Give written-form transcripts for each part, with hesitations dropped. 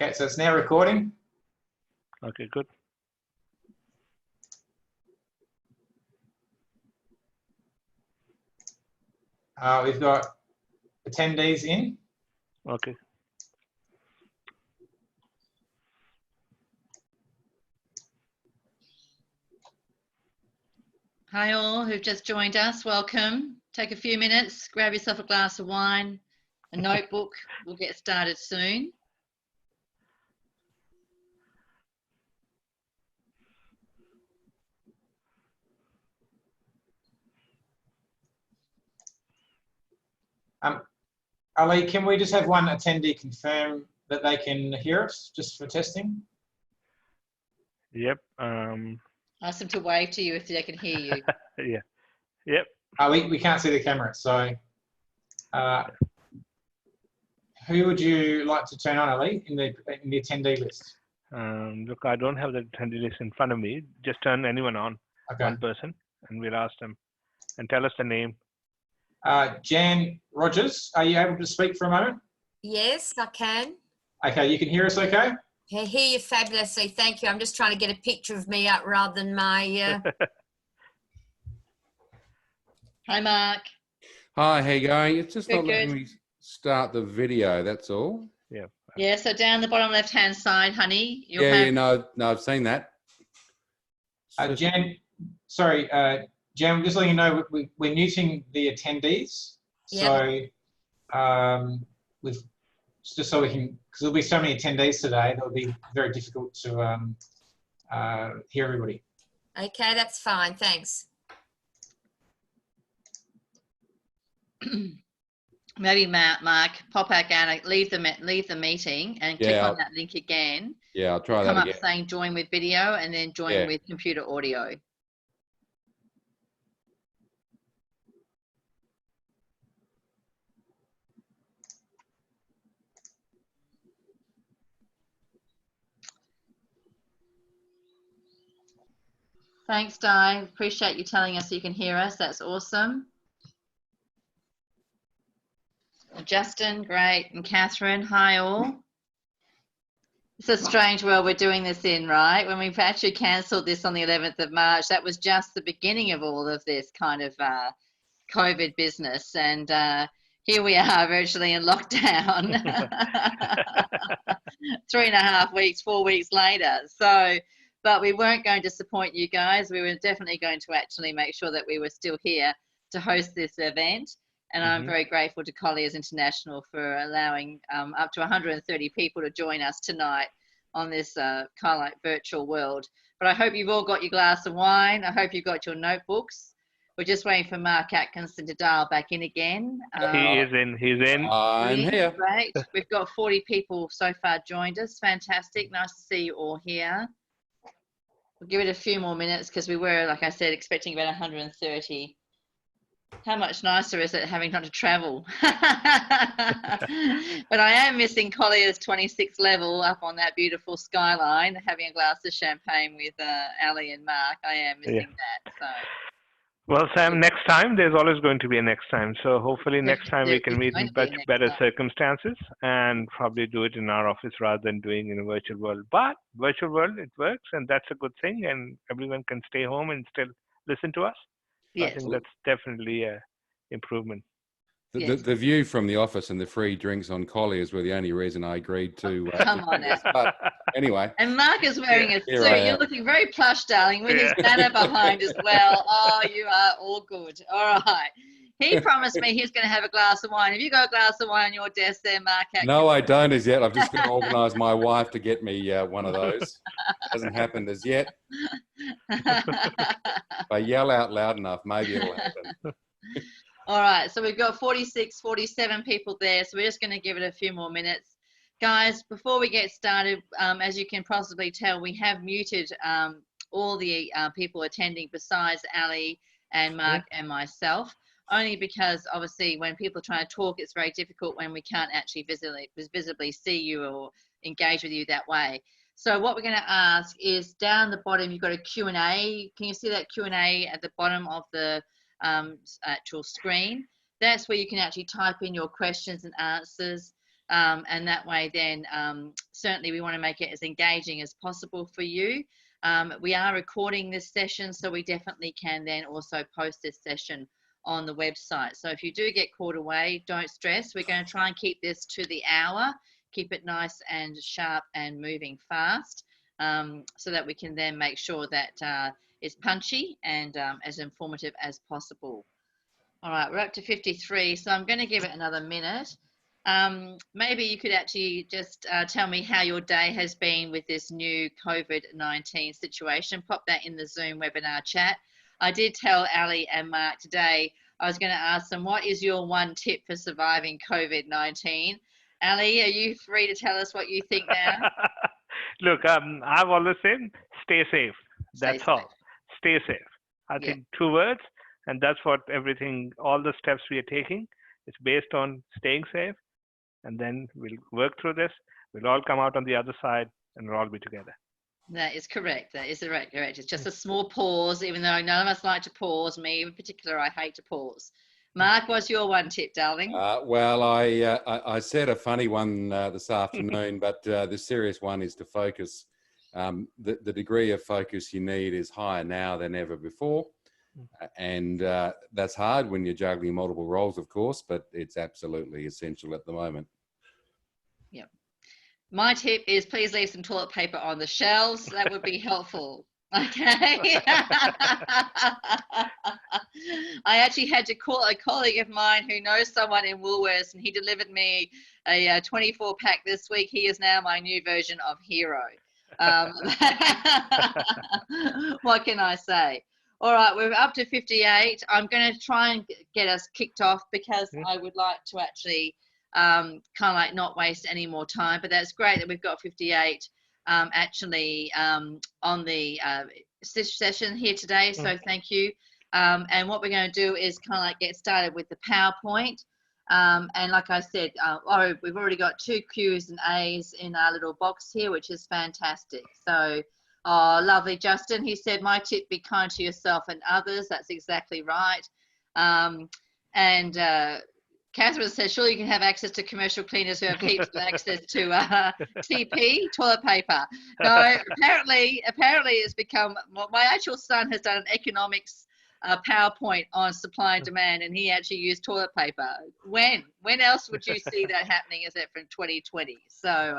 Okay, so it's now recording. Okay, good. We've got attendees in. Okay. Hi all who've just joined us, welcome. Take a few minutes, grab yourself a glass of wine, a notebook. We'll get started soon. Ali, can we just have one attendee confirm that they can hear us, just for testing? Yep. Ask them to wave to you if they can hear you. Yeah. Yep. We can't see the camera, so who would you like to turn on, Ali, in the attendee list? Look, I don't have the attendee list in front of me. Just turn anyone on, Okay. one person, and we'll ask them. And tell us the name. Jan Rogers, are you able to speak for a moment? Yes, I can. Okay, you can hear us okay? I hear you fabulously. Thank you. I'm just trying to get a picture of me up rather than my... Hi, Mark. Hi, how you going? It's just Good, not letting good. me start the video, that's all. Yeah. Yeah, so down the bottom left-hand side, honey, you'll Yeah, have... no, I've seen that. Jan, sorry, Jan, I'm just letting you know we're muting the attendees. Yep. So just so we can, because there'll be so many attendees today, it'll be very difficult to hear everybody. Okay, that's fine. Thanks. Maybe Mark, pop back out, leave the meeting and click on that link again. Yeah, I'll try that Come again. up saying join with video and then join with computer audio. Thanks, Di. Appreciate you telling us you can hear us. That's awesome. Justin, great. And Catherine, hi all. It's a strange world we're doing this in, right? When we've actually cancelled this on the 11th of March, that was just the beginning of all of this kind of COVID business. And here we are virtually in lockdown. 3.5 weeks, 4 weeks later. So, but we weren't going to disappoint you guys. We were definitely going to actually make sure that we were still here to host this event. And I'm very grateful to Colliers International for allowing up to 130 people to join us tonight on this kind of like virtual world. But I hope you've all got your glass of wine. I hope you've got your notebooks. We're just waiting for Mark Atkinson to dial back in again. He is in. He's in. I'm here. Great. We've got 40 people so far joined us. Fantastic. Nice to see you all here. We'll give it a few more minutes because we were, like I said, expecting about 130. How much nicer is it having not to travel? But I am missing Colliers 26th level up on that beautiful skyline, having a glass of champagne with Ali and Mark. I am missing that. So. Well, Sam, next time, there's always going to be a next time. So hopefully next time we can meet in much better circumstances and probably do it in our office rather than doing in a virtual world. But virtual world, it works, and that's a good thing, and everyone can stay home and still listen to us. Yes. I think that's definitely an improvement. The view from the office and the free drinks on Colliers were the only reason I agreed to. Come on now. But anyway. And Mark is wearing a suit. You're looking very plush, darling, with his banner behind as well. Oh, you are all good. All right. He promised me he's going to have a glass of wine. Have you got a glass of wine on your desk there, Mark? No, I don't as yet. I've just got to organise my wife to get me one of those. Hasn't happened as yet. If I yell out loud enough, maybe it'll happen. All right, so we've got 46, 47 people there, so we're just going to give it a few more minutes. Guys, before we get started, as you can possibly tell, we have muted all the people attending besides Ali and Mark and myself, only because obviously when people try to talk, it's very difficult when we can't actually visibly see you or engage with you that way. So what we're going to ask is down the bottom, you've got a Q&A. Can you see that Q&A at the bottom of the actual screen? That's where you can actually type in your questions and answers. And that way then certainly we want to make it as engaging as possible for you. We are recording this session, so we definitely can then also post this session on the website. So if you do get caught away, don't stress. We're going to try and keep this to the hour, keep it nice and sharp and moving fast, so that we can then make sure that it's punchy and as informative as possible. All right, we're up to 53, so I'm going to give it another minute. Maybe you could actually just tell me how your day has been with this new COVID-19 situation. Pop that in the Zoom webinar chat. I did tell Ali and Mark today, I was going to ask them, what is your one tip for surviving COVID-19? Ali, are you free to tell us what you think now? Look, I've always said, stay safe. That's all. Stay safe. I think 2 words, and that's what everything, all the steps we are taking, is based on staying safe, and then we'll work through this. We'll all come out on the other side, and we'll all be together. That is correct. That is correct. It's just a small pause, even though none of us like to pause. Me in particular, I hate to pause. Mark, what's your one tip, darling? Well, I said a funny one this afternoon, but the serious one is to focus. The degree of focus you need is higher now than ever before. And that's hard when you're juggling multiple roles, of course, but it's absolutely essential at the moment. Yep. My tip is please leave some toilet paper on the shelves. That would be helpful. Okay. I actually had to call a colleague of mine who knows someone in Woolworths, and he delivered me a 24-pack this week. He is now my new version of hero. What can I say? All right, we're up to 58. I'm going to try and get us kicked off because I would like to actually kind of like not waste any more time, but that's great that we've got 58 actually on the session here today, so thank you. And what we're going to do is kind of like get started with the PowerPoint. And like I said, we've already got 2 Q's and A's in our little box here, which is fantastic. So, oh, lovely, Justin. He said, my tip, be kind to yourself and others. That's exactly right. Catherine says, surely you can have access to commercial cleaners who have heaps of access to TP, toilet paper. No, apparently it's become, my actual son has done an economics PowerPoint on supply and demand, and he actually used toilet paper. When else would you see that happening? Is it from 2020? So,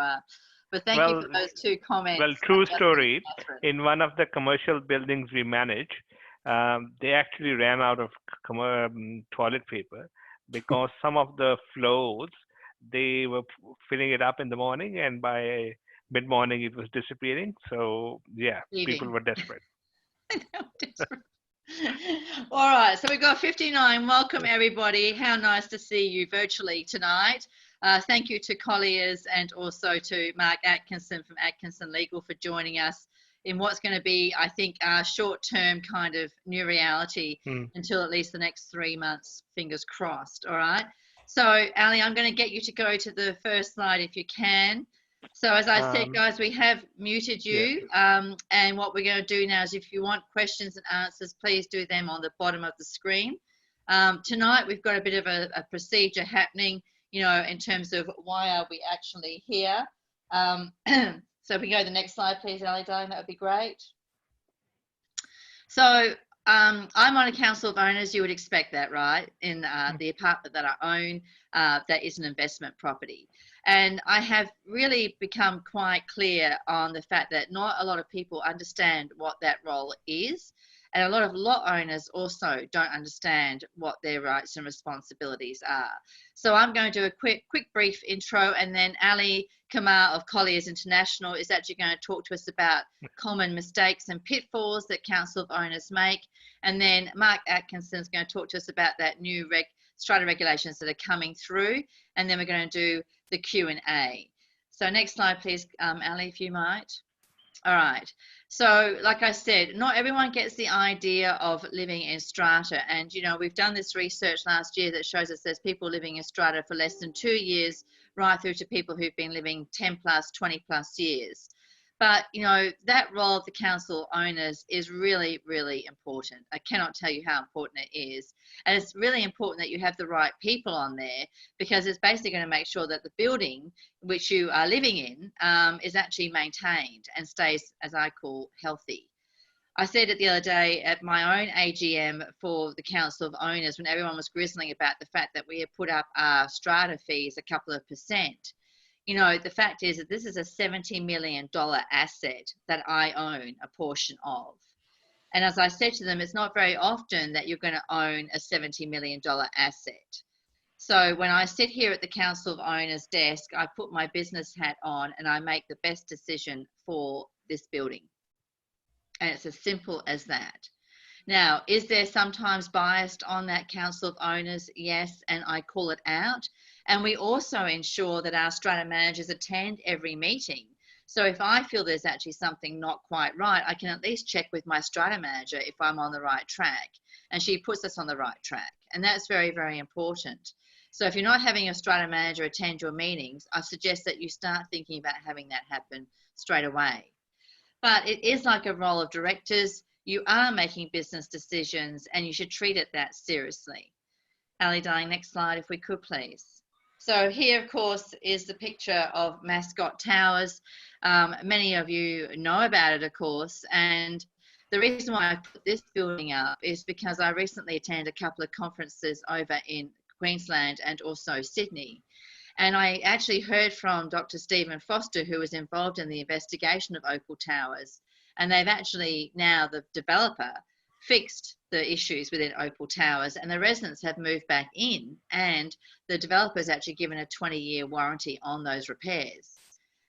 but thank you for those 2 comments. Well, true story. In one of the commercial buildings we manage, they actually ran out of toilet paper because some of the floors, they were filling it up in the morning, and by mid-morning it was disappearing. So yeah, people were desperate. All right, so we've got 59. Welcome everybody. How nice to see you virtually tonight. Thank you to Colliers and also to Mark Atkinson from Atkinson Legal for joining us in what's going to be, I think, a short-term kind of new reality until at least the next 3 months, fingers crossed. All right. So, Ali, I'm going to get you to go to the first slide if you can. So, as I said, guys, we have muted you. And what we're going to do now is if you want questions and answers, please do them on the bottom of the screen. Tonight, we've got a bit of a procedure happening, you know, in terms of why are we actually here. So if we go to the next slide, please, Ali, darling, that would be great. So I'm on a council of owners. You would expect that, right? In the apartment that I own, that is an investment property. And I have really become quite clear on the fact that not a lot of people understand what that role is. And a lot of lot owners also don't understand what their rights and responsibilities are. So I'm going to do a quick brief intro, and then Ali Qamar of Colliers International is actually going to talk to us about common mistakes and pitfalls that council of owners make. And then Mark Atkinson is going to talk to us about that new strata regulations that are coming through. And then we're going to do the Q&A. So next slide, please, Ali, if you might. All right. So like I said, not everyone gets the idea of living in strata. And, you know, we've done this research last year that shows us there's people living in strata for less than 2 years, right through to people who've been living 10 plus, 20 plus years. But, you know, that role of the council owners is really, really important. I cannot tell you how important it is. And it's really important that you have the right people on there, because it's basically going to make sure that the building which you are living in is actually maintained and stays, as I call, healthy. I said it the other day at my own AGM for the Council of Owners, when everyone was grizzling about the fact that we had put up our strata fees a couple of percent. You know, the fact is that this is a $70 million asset that I own a portion of. And as I said to them, it's not very often that you're going to own a $70 million asset. So when I sit here at the Council of Owners desk, I put my business hat on and I make the best decision for this building. And it's as simple as that. Now, is there sometimes biased on that Council of Owners? Yes, and I call it out. And we also ensure that our strata managers attend every meeting. So if I feel there's actually something not quite right, I can at least check with my strata manager if I'm on the right track. And she puts us on the right track. And that's very, very important. So if you're not having a strata manager attend your meetings, I suggest that you start thinking about having that happen straight away. But it is like a role of directors. You are making business decisions and you should treat it that seriously. Ali, darling, next slide if we could, please. So here, of course, is the picture of Mascot Towers. Many of you know about it, of course, and the reason why I put this building up is because I recently attended a couple of conferences over in Queensland and also Sydney. And I actually heard from Dr. Stephen Foster, who was involved in the investigation of Opal Towers. And they've actually now, the developer, fixed the issues within Opal Towers, and the residents have moved back in, and the developer's actually given a 20-year warranty on those repairs.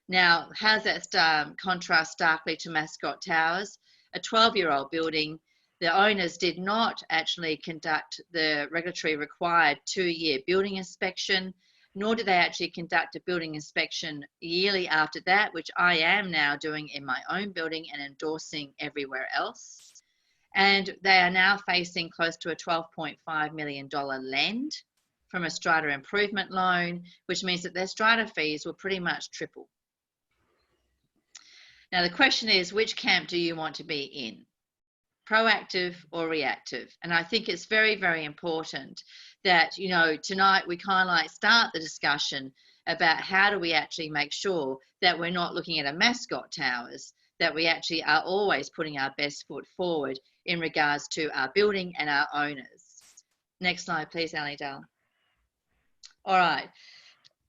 Now, how does that contrast starkly to Mascot Towers? A 12-year-old building. The owners did not actually conduct the regulatory required 2-year building inspection, nor did they actually conduct a building inspection yearly after that, which I am now doing in my own building and endorsing everywhere else. And they are now facing close to a $12.5 million lend from a strata improvement loan, which means that their strata fees will pretty much triple. Now, the question is, which camp do you want to be in? Proactive or reactive? And I think it's very, very important that, you know, tonight we kind of like start the discussion about how do we actually make sure that we're not looking at a Mascot Towers, that we actually are always putting our best foot forward in regards to our building and our owners. Next slide, please, Ali Dale. All right.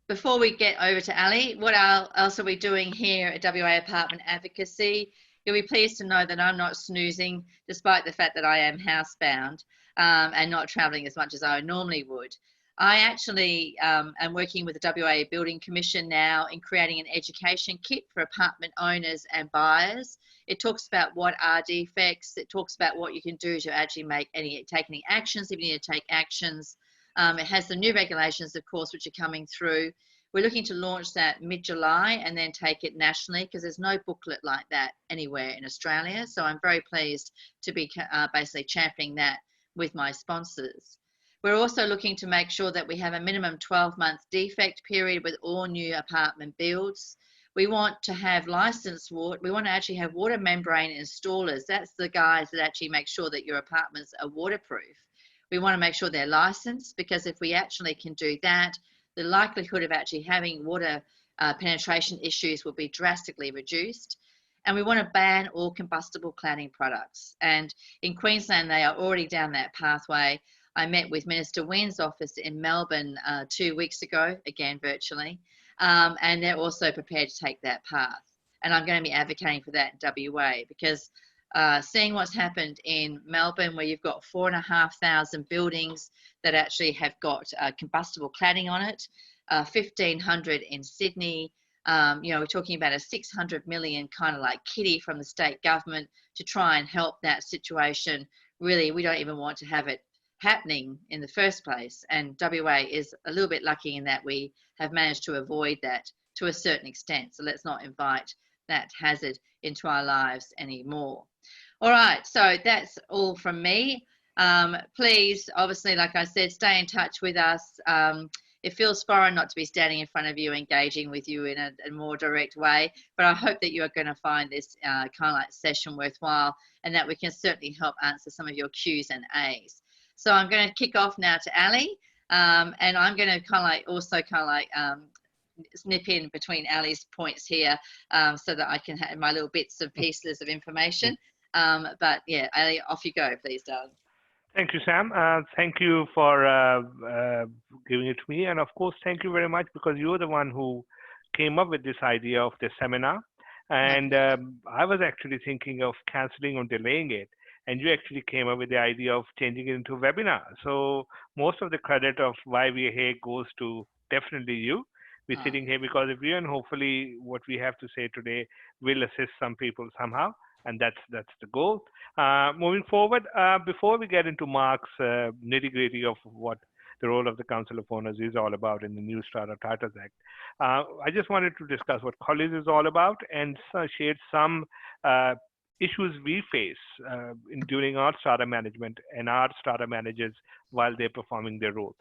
Before we get over to Ali, what else are we doing here at WA Apartment Advocacy? You'll be pleased to know that I'm not snoozing, despite the fact that I am housebound and not travelling as much as I normally would. I actually am working with the WA Building Commission now in creating an education kit for apartment owners and buyers. It talks about what are defects. It talks about what you can do to actually take any actions if you need to take actions. It has the new regulations, of course, which are coming through. We're looking to launch that mid-July and then take it nationally, because there's no booklet like that anywhere in Australia. So I'm very pleased to be basically championing that with my sponsors. We're also looking to make sure that we have a minimum 12-month defect period with all new apartment builds. We want to have licensed water. We want to actually have water membrane installers. That's the guys that actually make sure that your apartments are waterproof. We want to make sure they're licensed, because if we actually can do that, the likelihood of actually having water penetration issues will be drastically reduced. And we want to ban all combustible cladding products. And in Queensland, they are already down that pathway. I met with Minister Wynn's office in Melbourne 2 weeks ago, again virtually, and they're also prepared to take that path. And I'm going to be advocating for that in WA, because seeing what's happened in Melbourne, where you've got 4,500 buildings that actually have got combustible cladding on it, 1,500 in Sydney. You know, we're talking about a 600 million kind of like kitty from the state government to try and help that situation. Really, we don't even want to have it happening in the first place. And WA is a little bit lucky in that we have managed to avoid that to a certain extent. So let's not invite that hazard into our lives anymore. All right, so that's all from me. Please, obviously, like I said, stay in touch with us. it feels foreign not to be standing in front of you, engaging with you in a more direct way. But I hope that you are going to find this kind of like session worthwhile, and that we can certainly help answer some of your Q's and A's. So I'm going to kick off now to Ali, and I'm going to snip in between Ali's points here, so that I can have my little bits and pieces of information. But yeah, Ali, off you go, please, darling. Thank you, Sam. Thank you for giving it to me. And of course, thank you very much, because you're the one who came up with this idea of this seminar. And I was actually thinking of canceling or delaying it. And you actually came up with the idea of changing it into a webinar. So most of the credit of why we're here goes to definitely you. We're sitting here because of you, and hopefully what we have to say today will assist some people somehow. And that's the goal. Moving forward, before we get into Mark's nitty-gritty of what the role of the Council of Owners is all about in the new Strata Titles Act, I just wanted to discuss what Colliers is all about and share some issues we face during our strata management and our strata managers while they're performing their role.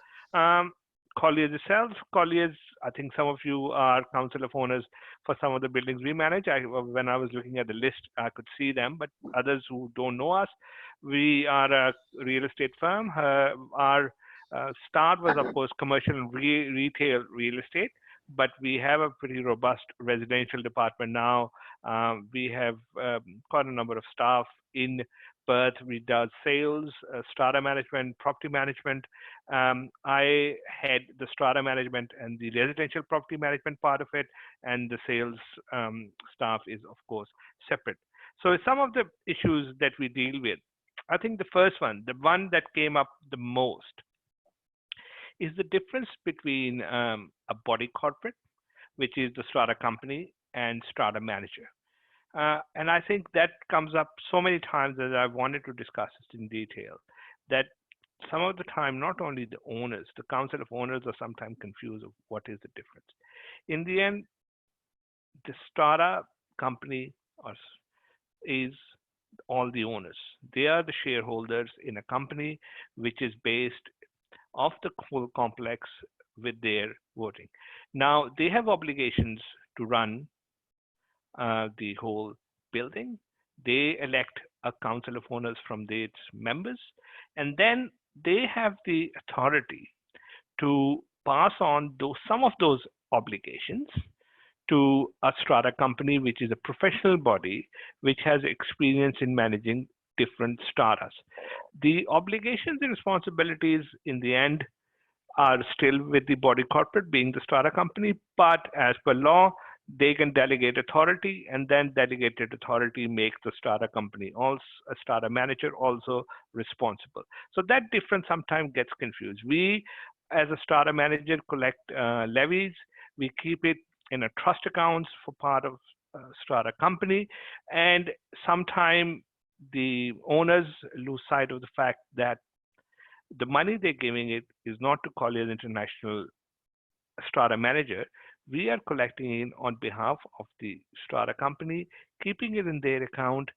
Colliers itself. Colliers, I think some of you are Council of Owners for some of the buildings we manage. When I was looking at the list, I could see them, but others who don't know us, we are a real estate firm. Our start was, of course, commercial and retail real estate, but we have a pretty robust residential department now. We have quite a number of staff in Perth. We do sales, strata management, property management. I head the strata management and the residential property management part of it, and the sales staff is, of course, separate. So some of the issues that we deal with, I think the first one, the one that came up the most, is the difference between a body corporate, which is the strata company, and strata manager. And I think that comes up so many times that I wanted to discuss this in detail, that some of the time, not only the owners, the Council of Owners are sometimes confused of what is the difference. In the end, the strata company is all the owners. They are the shareholders in a company which is based off the whole complex with their voting. Now, they have obligations to run the whole building. They elect a Council of Owners from its members, and then they have the authority to pass on some of those obligations to a strata company, which is a professional body which has experience in managing different stratas. The obligations and responsibilities in the end are still with the body corporate, being the strata company, but as per law, they can delegate authority, and then delegated authority makes the strata company, also a strata manager, also responsible. So that difference sometimes gets confused. We, as a strata manager, collect levies. We keep it in a trust accounts for part of strata company, and sometimes the owners lose sight of the fact that the money they're giving it is not to Colliers International strata manager. We are collecting it on behalf of the strata company, keeping it in their account,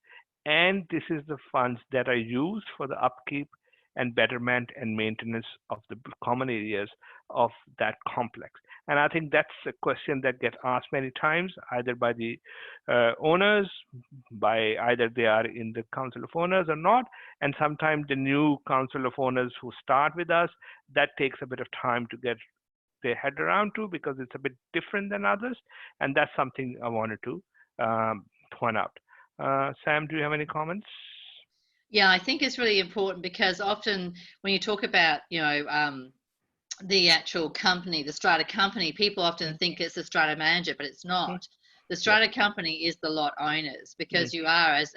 and this is the funds that are used for the upkeep and betterment and maintenance of the common areas of that complex. And I think that's a question that gets asked many times, either by the owners, by either they are in the Council of Owners or not, and sometimes the new Council of Owners who start with us, that takes a bit of time to get their head around to, because it's a bit different than others, and that's something I wanted to point out. Sam, do you have any comments? Yeah, I think it's really important, because often when you talk about, the actual company, the strata company, people often think it's the strata manager, but it's not. The strata company is the lot owners, because you are, as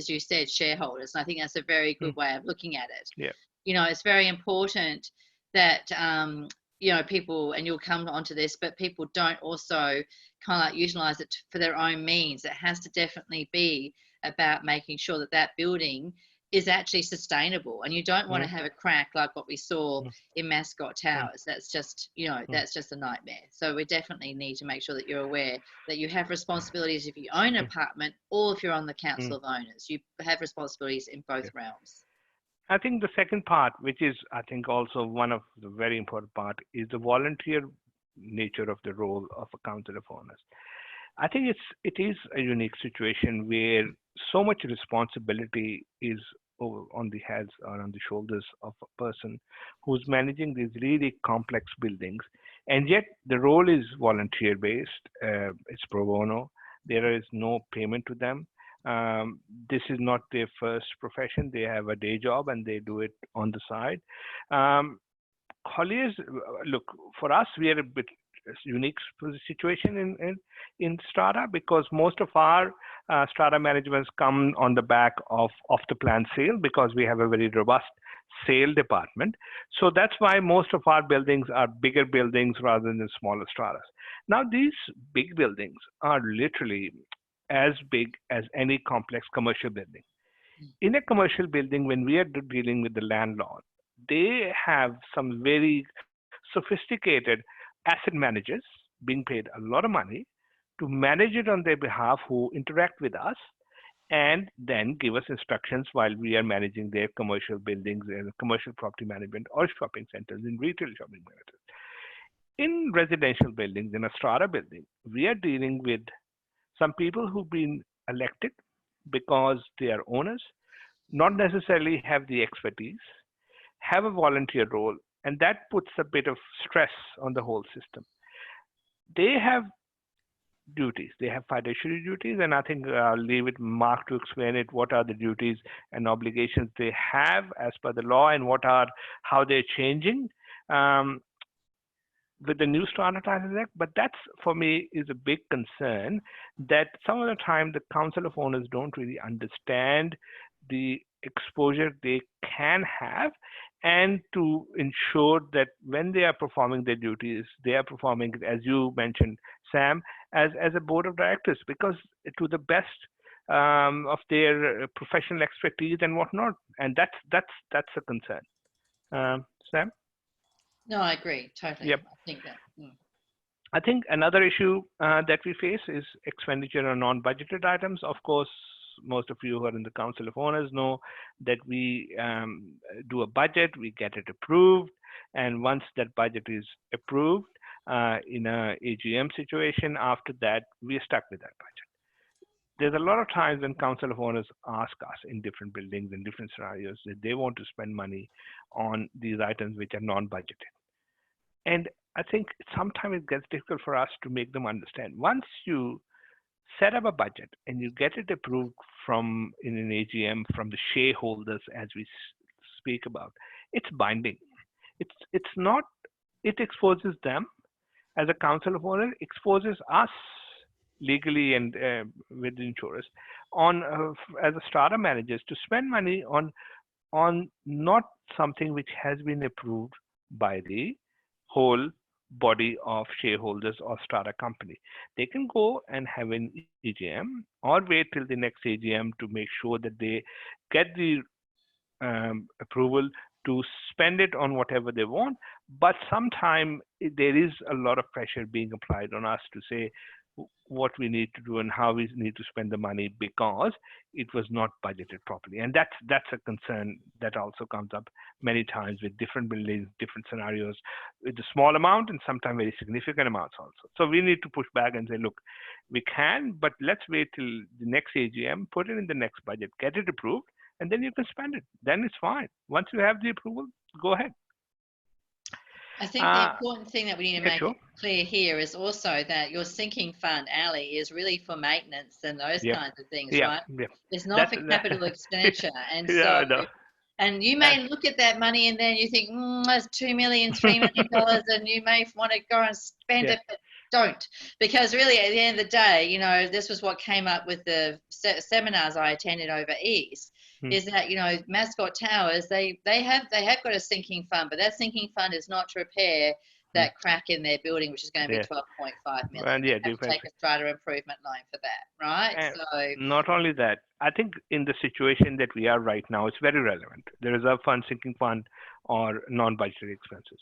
you said, shareholders. And I think that's a very good way of looking at it. Yeah. It's very important that people, and you'll come onto this, but people don't also kind of like utilize it for their own means. It has to definitely be about making sure that that building is actually sustainable, and you don't want to have a crack like what we saw in Mascot Towers. That's just, that's just a nightmare. So we definitely need to make sure that you're aware that you have responsibilities if you own an apartment, or if you're on the Council of Owners, you have responsibilities in both realms. I think the second part, which is I think also one of the very important part, is the volunteer nature of the role of a council of owners. I think it is a unique situation where so much responsibility is on the heads or on the shoulders of a person who's managing these really complex buildings, and yet the role is volunteer based. It's pro bono. There is no payment to them. This is not their first profession. They have a day job and they do it on the side. Colliers, look, for us, we are a bit unique situation in Strata because most of our Strata managements come on the back of the plan sale because we have a very robust sale department. So that's why most of our buildings are bigger buildings rather than smaller stratas. Now, these big buildings are literally as big as any complex commercial building. In a commercial building, when we are dealing with the landlord, they have some very sophisticated asset managers being paid a lot of money to manage it on their behalf, who interact with us and then give us instructions while we are managing their commercial buildings and commercial property management or shopping centers and retail shopping centers. In residential buildings, in a strata building, we are dealing with some people who've been elected because they are owners, not necessarily have the expertise, have a volunteer role, and that puts a bit of stress on the whole system. They have duties. They have fiduciary duties, and I think I'll leave it Mark to explain it. What are the duties and obligations they have as per the law, and how they're changing with the new Strata Taxes Act. But that's, for me, is a big concern that some of the time the Council of Owners don't really understand the exposure they can have, and to ensure that when they are performing their duties, they are performing, as you mentioned, Sam, as a board of directors, because to the best of their professional expertise and whatnot, and that's a concern. Sam? No, I agree totally. Yep. I think that. I think another issue that we face is expenditure on non-budgeted items. Of course, most of you who are in the Council of Owners know that we do a budget, we get it approved, and once that budget is approved in a AGM situation, after that, we are stuck with that budget. There's a lot of times when Council of Owners ask us in different buildings, in different scenarios, that they want to spend money on these items which are non-budgeted. And I think sometimes it gets difficult for us to make them understand. Once you set up a budget and you get it approved in an AGM from the shareholders, as we speak about, it's binding. It's not. It exposes them as a Council of Owners, exposes us legally and with the insurers on as a strata managers to spend money on not something which has been approved by the whole body of shareholders or strata company. They can go and have an AGM or wait till the next AGM to make sure that they get the approval to spend it on whatever they want. But sometimes there is a lot of pressure being applied on us to say what we need to do and how we need to spend the money because it was not budgeted properly. And that's a concern that also comes up many times with different buildings, different scenarios, with a small amount and sometimes very significant amounts also. So we need to push back and say, look, we can, but let's wait till the next AGM, put it in the next budget, get it approved, and then you can spend it. Then it's fine. Once you have the approval, go ahead. I think the important thing that we need to make sure. clear here is also that your sinking fund, Ali, is really for maintenance and those kinds of things, right? Yeah. It's not for capital expenditure. And and you may look at that money and then you think, that's $2 million, $3 million, and you may want to go and spend it, but don't. Because really, at the end of the day, you know, this was what came up with the seminars I attended over East. Is that, you know, Mascot Towers, they have got a sinking fund, but that sinking fund is not to repair that crack in their building, which is going to be $12.5 million. And they have to take a strata improvement loan for that, right? And so not only that, I think in the situation that we are right now, it's very relevant. The reserve fund, sinking fund, or non-budgetary expenses.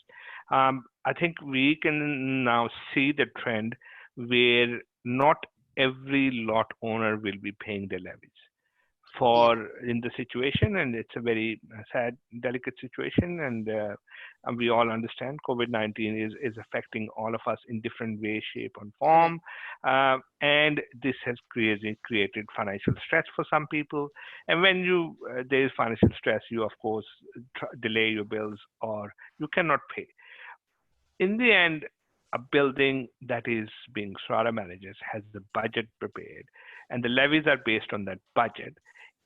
I think we can now see the trend where not every lot owner will be paying their levies. in the situation, and it's a very sad, delicate situation, and we all understand COVID-19 is affecting all of us in different ways, shape, and form, and this has created financial stress for some people. And when there is financial stress, you of course delay your bills or you cannot pay. In the end, a building that is being Strata managers has the budget prepared, and the levies are based on that budget.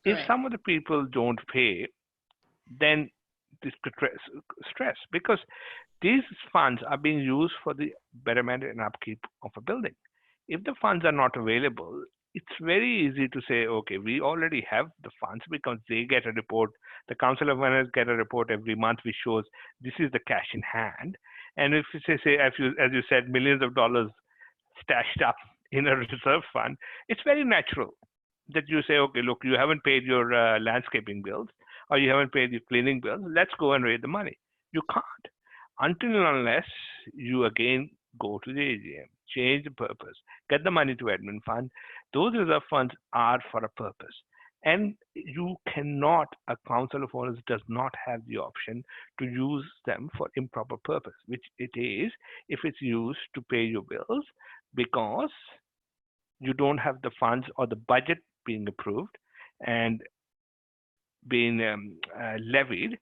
If some of the people don't pay, then this could stress, because these funds are being used for the betterment and upkeep of a building. If the funds are not available, it's very easy to say, okay, we already have the funds, because they get a report. The Council of Mayors get a report every month which shows this is the cash in hand. And if you say as you said, millions of dollars stashed up in a reserve fund, it's very natural that you say, okay, look, you haven't paid your landscaping bills, or you haven't paid your cleaning bills. Let's go and raise the money. You can't until and unless you again go to the AGM, change the purpose, get the money to admin fund. Those reserve funds are for a purpose. And you cannot, a council of owners does not have the option to use them for improper purpose, which it is if it's used to pay your bills, because you don't have the funds or the budget being approved and being levied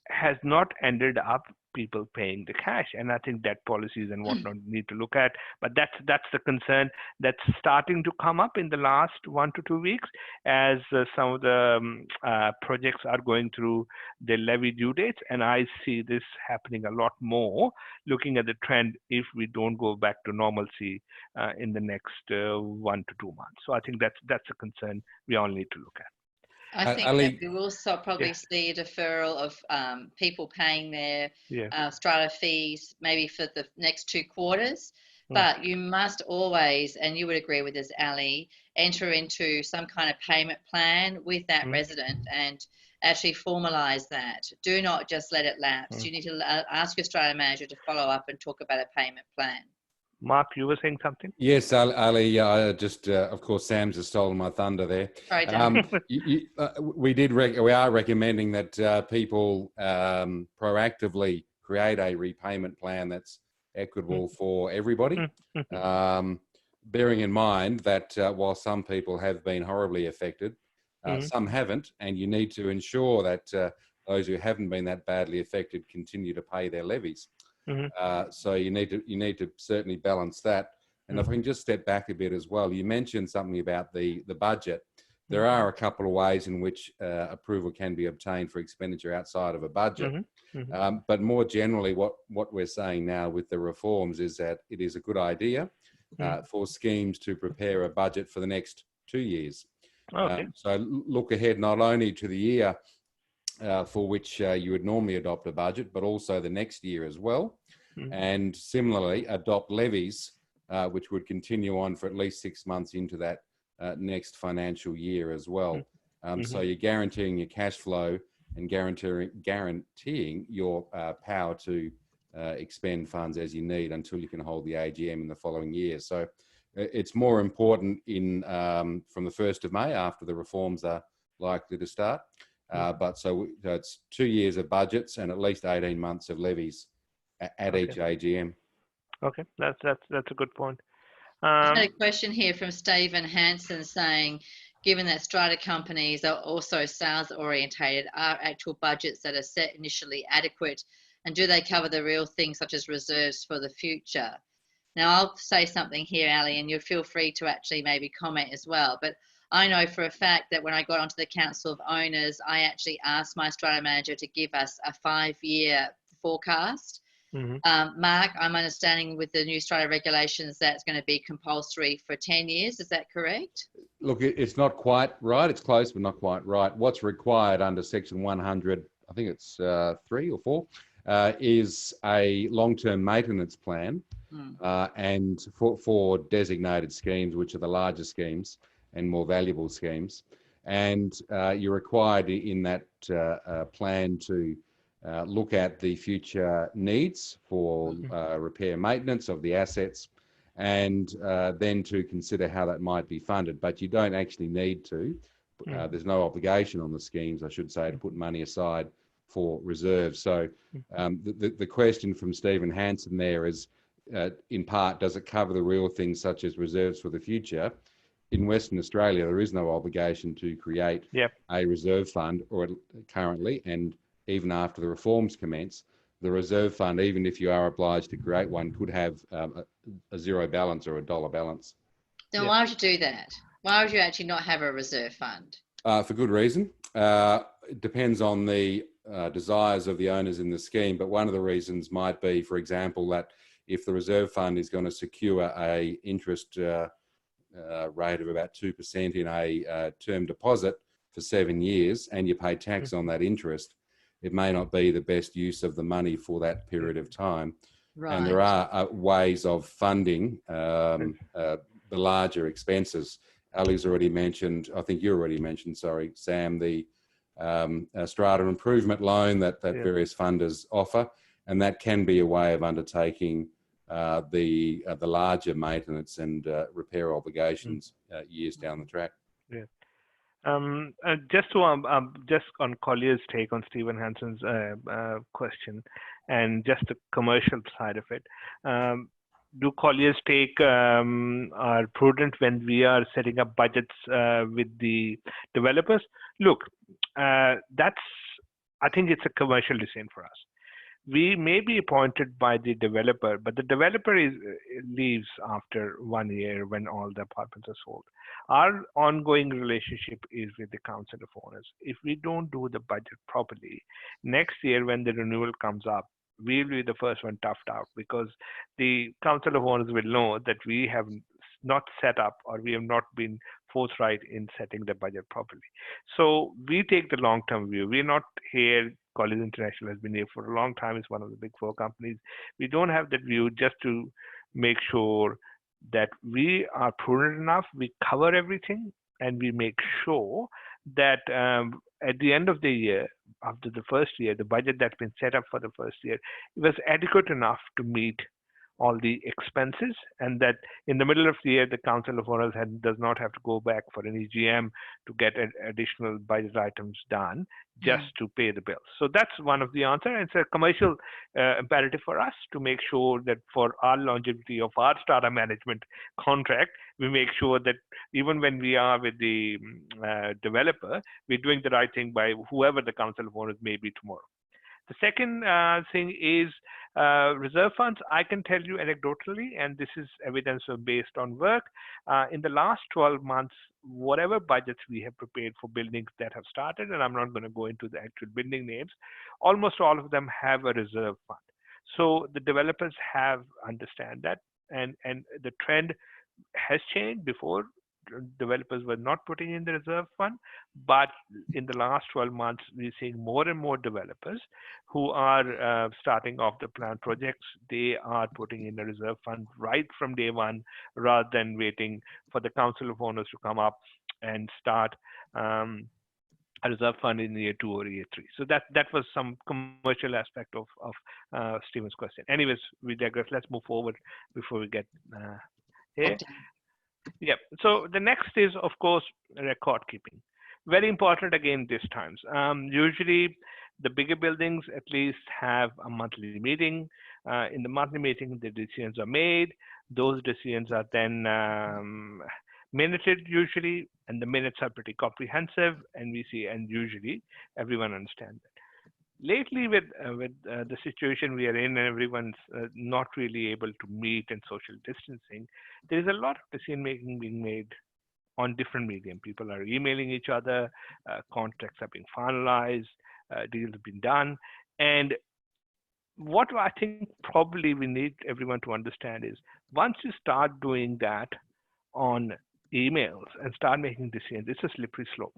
has not ended up people paying the cash. And I think that policies and whatnot need to look at. But that's the concern that's starting to come up in the last 1 to 2 weeks, as some of the projects are going through their levy due dates. And I see this happening a lot more, looking at the trend if we don't go back to normalcy in the next 1 to 2 months. So I think that's a concern we all need to look at. I think that we will probably see a deferral of people paying their strata fees maybe for the next 2 quarters. But you must always, and you would agree with this, Ali, enter into some kind of payment plan with that resident and actually formalize that. Do not just let it lapse. You need to ask your strata manager to follow up and talk about a payment plan. Mark, you were saying something? Yes, Ali, of course, Sam's has stolen my thunder there. Sorry, Dan. We are recommending that people proactively create a repayment plan that's equitable for everybody. Bearing in mind that while some people have been horribly affected, some haven't, and you need to ensure that those who haven't been that badly affected continue to pay their levies. So you need to certainly balance that. And if I can just step back a bit as well, you mentioned something about the budget. There are a couple of ways in which approval can be obtained for expenditure outside of a budget. But more generally, what we're saying now with the reforms is that it is a good idea for schemes to prepare a budget for the next 2 years. So look ahead not only to the year for which you would normally adopt a budget, but also the next year as well. And similarly, adopt levies, which would continue on for at least 6 months into that next financial year as well. So you're guaranteeing your cash flow and guaranteeing your power to expend funds as you need until you can hold the AGM in the following year. So it's more important from the 1st of May, after the reforms are likely to start. But so it's 2 years of budgets and at least 18 months of levies at each AGM. Okay, that's a good point. I've got a question here from Stephen Hansen saying, given that strata companies are also sales orientated, are actual budgets that are set initially adequate, and do they cover the real things such as reserves for the future? Now I'll say something here, Ali, and you'll feel free to actually maybe comment as well. But I know for a fact that when I got onto the Council of Owners, I actually asked my strata manager to give us a 5-year forecast. Mark, I'm understanding with the new strata regulations that's going to be compulsory for 10 years. Is that correct? Look, it's not quite right. It's close, but not quite right. What's required under Section 100, I think it's 3 or 4, is a long-term maintenance plan and for designated schemes, which are the larger schemes and more valuable schemes. And you're required in that plan to look at the future needs for repair maintenance of the assets, and then to consider how that might be funded. But you don't actually need to there's no obligation on the schemes, I should say, to put money aside for reserves. So the question from Stephen Hansen there is, in part, does it cover the real things such as reserves for the future? In Western Australia, there is no obligation to create a reserve fund, or currently, and even after the reforms commence, the reserve fund, even if you are obliged to create one, could have a zero balance or a dollar balance. Then why would you do that? Why would you actually not have a reserve fund? For good reason. It depends on the desires of the owners in the scheme, but one of the reasons might be, for example, that if the reserve fund is going to secure a interest rate of about 2% in a term deposit for 7 years, and you pay tax on that interest, it may not be the best use of the money for that period of time. Right. And there are ways of funding the larger expenses. Ali's already mentioned, I think you already mentioned, sorry, Sam, the Strata improvement loan that various funders offer, and that can be a way of undertaking the larger maintenance and repair obligations years down the track. Yeah. Just on Colliers' take on Stephen Hansen's question, and just the commercial side of it, do Colliers take are prudent when we are setting up budgets with the developers? Look, I think it's a commercial decision for us. We may be appointed by the developer, but the developer leaves after 1 year when all the apartments are sold. Our ongoing relationship is with the Council of Owners. If we don't do the budget properly, next year when the renewal comes up, we'll be the first one toughed out, because the Council of Owners will know that we have not set up, or we have not been forthright in setting the budget properly. So we take the long-term view. We're not here. Colliers International has been here for a long time. It's one of the big four companies. We don't have that view just to make sure that we are prudent enough, we cover everything, and we make sure that at the end of the year, after the first year, the budget that's been set up for the first year, it was adequate enough to meet all the expenses, and that in the middle of the year, the Council of Owners does not have to go back for an EGM to get additional budget items done just to pay the bills. So that's one of the answers. It's a commercial imperative for us to make sure that for our longevity of our Strata management contract, we make sure that even when we are with the developer, we're doing the right thing by whoever the Council of Owners may be tomorrow. The second thing is reserve funds. I can tell you anecdotally, and this is evidence based on work, in the last 12 months, whatever budgets we have prepared for buildings that have started, and I'm not going to go into the actual building names, almost all of them have a reserve fund. So the developers have understand that, and the trend has changed. Before, developers were not putting in the reserve fund, but in the last 12 months, we're seeing more and more developers who are starting off the planned projects. They are putting in a reserve fund right from day one, rather than waiting for the Council of Owners to come up and start a reserve fund in year 2 or year 3. So that was some commercial aspect of Stephen's question. Anyways, we digress. Let's move forward before we get here. Yeah. So the next is, of course, record keeping. Very important again these times. Usually, the bigger buildings at least have a monthly meeting. In the monthly meeting, the decisions are made. Those decisions are then minuted usually, and the minutes are pretty comprehensive. And we see, and usually, everyone understands that. Lately, with the situation we are in, and everyone's not really able to meet and social distancing, there is a lot of decision making being made on different medium. People are emailing each other, contracts are being finalized, deals have been done. And what I think probably we need everyone to understand is, once you start doing that on emails and start making decisions, it's a slippery slope.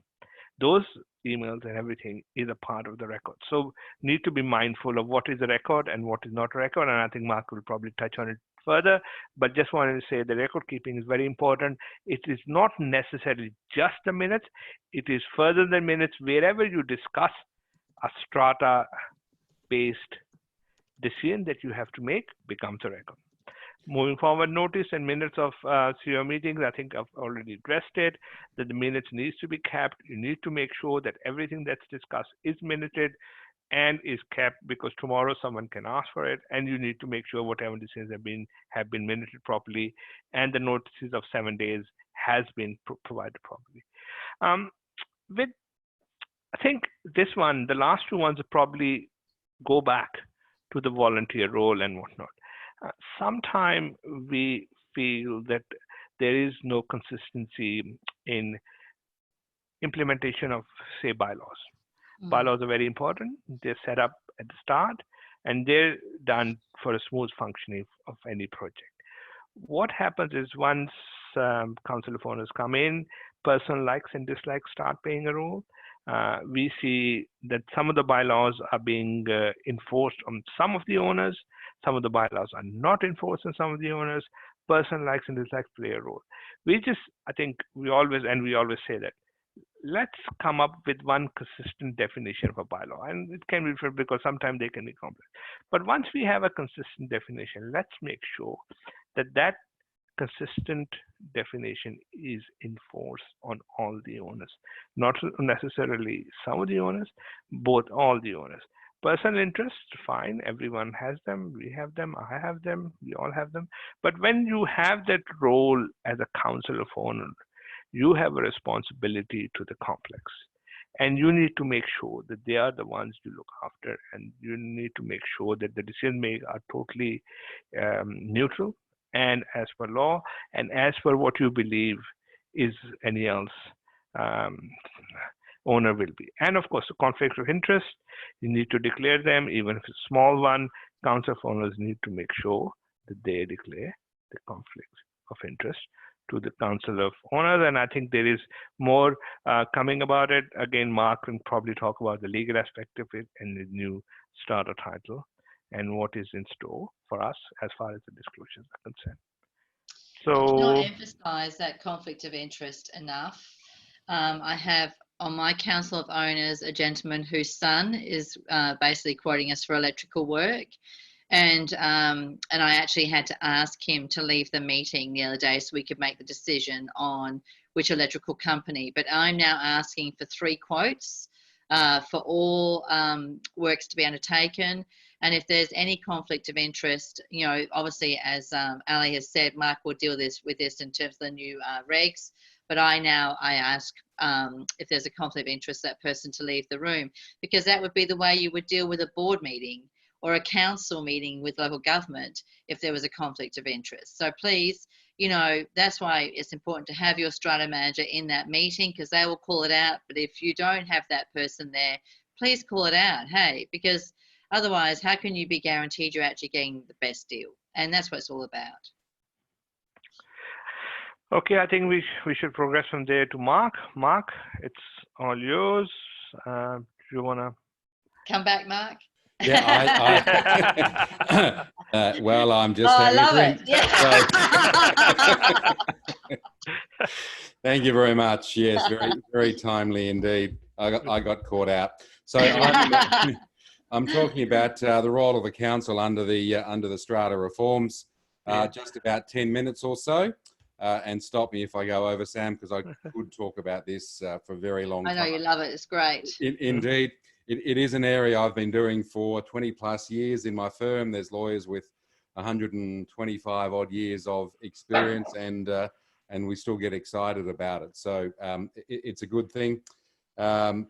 Those emails and everything is a part of the record. So need to be mindful of what is a record and what is not a record. And I think Mark will probably touch on it further, but just wanted to say the record keeping is very important. It is not necessarily just the minutes. It is further than minutes. Wherever you discuss a strata-based decision that you have to make becomes a record. Moving forward, notice and minutes of CEO meetings, I think I've already addressed it, that the minutes needs to be kept. You need to make sure that everything that's discussed is minuted and is kept, because tomorrow someone can ask for it, and you need to make sure whatever decisions have been minuted properly, and the notices of 7 days has been provided properly. I think this one, the last two ones probably go back to the volunteer role and whatnot. Sometimes we feel that there is no consistency in implementation of, say, bylaws. Bylaws are very important. They're set up at the start, and they're done for a smooth functioning of any project. What happens is once council of owners come in, personal likes and dislikes start playing a role. We see that some of the bylaws are being enforced on some of the owners. Some of the bylaws are not enforced on some of the owners. Personal likes and dislikes play a role. I think we always say that let's come up with one consistent definition of a bylaw. And it can be different because sometimes they can be complex. But once we have a consistent definition, let's make sure that that consistent definition is enforced on all the owners, not necessarily some of the owners, all the owners. Personal interests, fine, everyone has them, we have them, I have them, we all have them. But when you have that role as a council of owners, you have a responsibility to the complex, and you need to make sure that they are the ones you look after, and you need to make sure that the decision makers are totally neutral and as per law and as per what you believe is any else owner will be. And of course, the conflict of interest, you need to declare them, even if it's a small one. Council of owners need to make sure that they declare the conflict of interest to the council of owners. And I think there is more coming about it. Again, Mark can probably talk about the legal aspect of it and the new Strata title and what is in store for us as far as the disclosures are concerned. So, I cannot emphasize that conflict of interest enough. I have on my council of owners a gentleman whose son is basically quoting us for electrical work. And I actually had to ask him to leave the meeting the other day so we could make the decision on which electrical company. But I'm now asking for 3 quotes for all works to be undertaken. And if there's any conflict of interest, you know, obviously, as Ali has said, Mark will deal with this in terms of the new regs. But I ask if there's a conflict of interest, that person to leave the room, because that would be the way you would deal with a board meeting or a council meeting with local government if there was a conflict of interest. So please, you know, that's why it's important to have your strata manager in that meeting, because they will call it out. But if you don't have that person there, please call it out, hey, because otherwise, how can you be guaranteed you're actually getting the best deal? And that's what it's all about. Okay, I think we should progress from there to Mark. Mark, it's all yours. Do you want to come back, Mark? Yeah, well, I'm just. Oh, I love it. Yeah. Thank you very much. Yes, very, very timely indeed. I got caught out. So I'm talking about the role of the council under the Strata reforms. Just about 10 minutes or so. And stop me if I go over, Sam, because I could talk about this for a very long time. I know you love it. It's great. Indeed. It is an area I've been doing for 20 plus years in my firm. There's lawyers with 125 odd years of experience, and we still get excited about it. So it's a good thing. The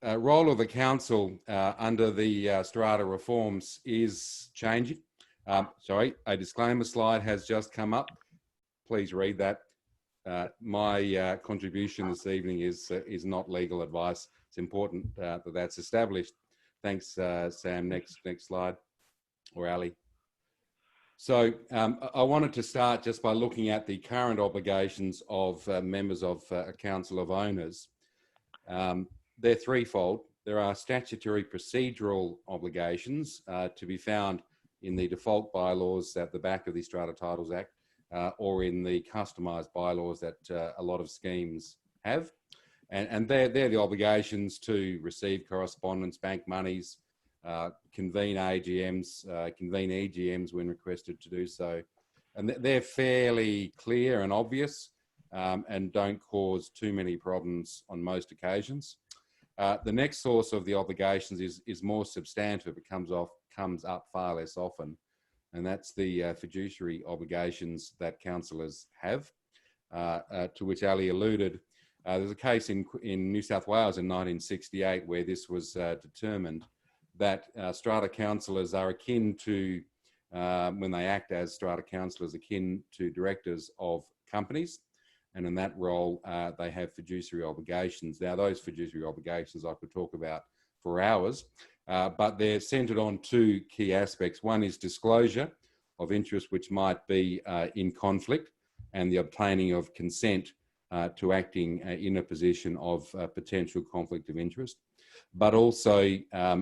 role of the council under the Strata reforms is changing. Sorry, a disclaimer slide has just come up. Please read that. My contribution this evening is not legal advice. It's important that that's established. Thanks, Sam. Next slide, or Ali. So I wanted to start just by looking at the current obligations of members of a council of owners. They're threefold. There are statutory procedural obligations to be found in the default bylaws at the back of the Strata Titles Act, or in the customised bylaws that a lot of schemes have. And they're the obligations to receive correspondence, bank monies, convene AGMs, convene EGMs when requested to do so. And they're fairly clear and obvious and don't cause too many problems on most occasions. The next source of the obligations is more substantive. It comes up far less often, and that's the fiduciary obligations that councillors have, to which Ali alluded. There's a case in New South Wales in 1968 where this was determined that strata councillors are akin to, when they act as strata councillors, akin to directors of companies. And in that role, they have fiduciary obligations. Now, those fiduciary obligations I could talk about for hours, but they're centred on two key aspects. One is disclosure of interest, which might be in conflict, and the obtaining of consent to acting in a position of potential conflict of interest, but also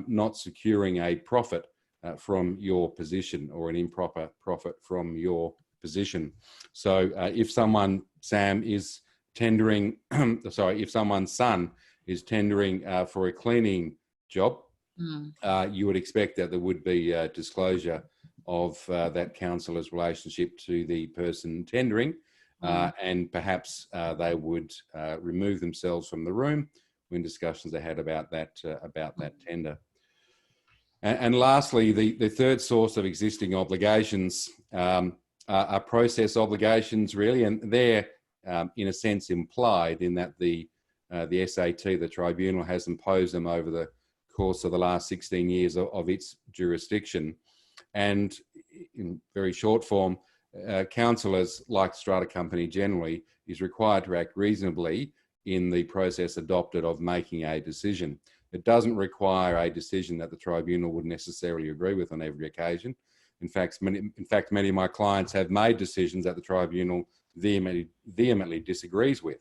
not securing a profit from your position or an improper profit from your position. So if someone, Sam, is tendering, if someone's son is tendering for a cleaning job, you would expect that there would be disclosure of that councillor's relationship to the person tendering, and perhaps they would remove themselves from the room when discussions are had about that tender. And lastly, the third source of existing obligations are process obligations, really, and they're in a sense implied in that the SAT, the tribunal, has imposed them over the course of the last 16 years of its jurisdiction. And in very short form, councillors, like Strata Company generally, is required to act reasonably in the process adopted of making a decision. It doesn't require a decision that the tribunal would necessarily agree with on every occasion. In fact, many of my clients have made decisions that the tribunal vehemently disagrees with.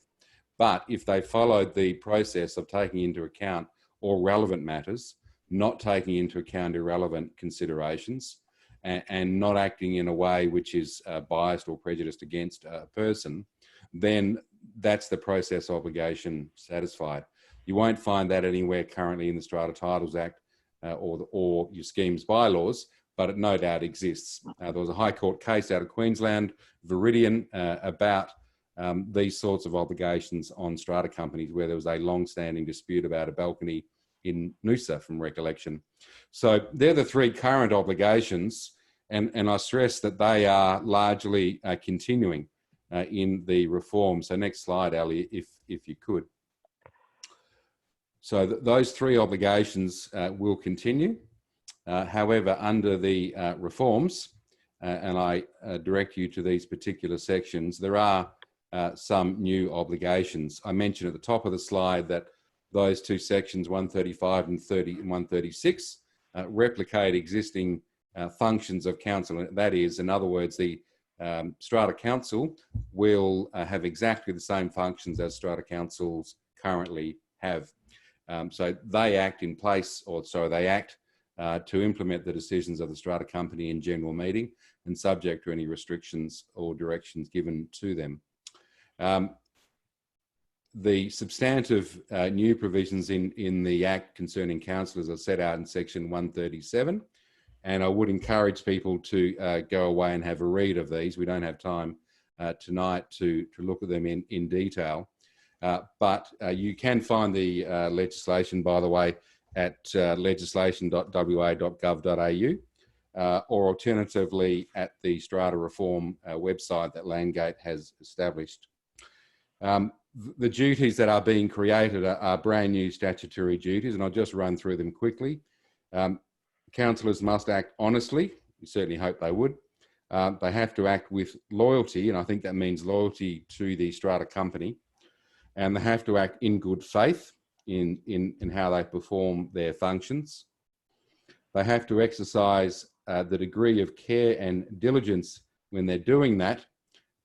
But if they followed the process of taking into account all relevant matters, not taking into account irrelevant considerations, and not acting in a way which is biased or prejudiced against a person, then that's the process obligation satisfied. You won't find that anywhere currently in the Strata Titles Act or your scheme's bylaws, but it no doubt exists. There was a High Court case out of Queensland, Viridian, about these sorts of obligations on strata companies, where there was a long-standing dispute about a balcony in Noosa, from recollection. So they're the three current obligations, and I stress that they are largely continuing in the reform. So next slide, Ali, if you could. So those three obligations will continue. However, under the reforms, and I direct you to these particular sections, there are some new obligations. I mentioned at the top of the slide that those two sections, 135 and 136, replicate existing functions of council. That is, in other words, the Strata Council will have exactly the same functions as Strata Councils currently have. So they act in place, or so they act to implement the decisions of the Strata Company in general meeting, and subject to any restrictions or directions given to them. The substantive new provisions in the Act concerning councillors are set out in section 137, and I would encourage people to go away and have a read of these. We don't have time tonight to look at them in detail, but you can find the legislation, by the way, at legislation.wa.gov.au, or alternatively at the Strata Reform website that Landgate has established. The duties that are being created are brand new statutory duties, and I'll just run through them quickly. Councillors must act honestly. We certainly hope they would. They have to act with loyalty, and I think that means loyalty to the Strata Company. And they have to act in good faith in how they perform their functions. They have to exercise the degree of care and diligence when they're doing that,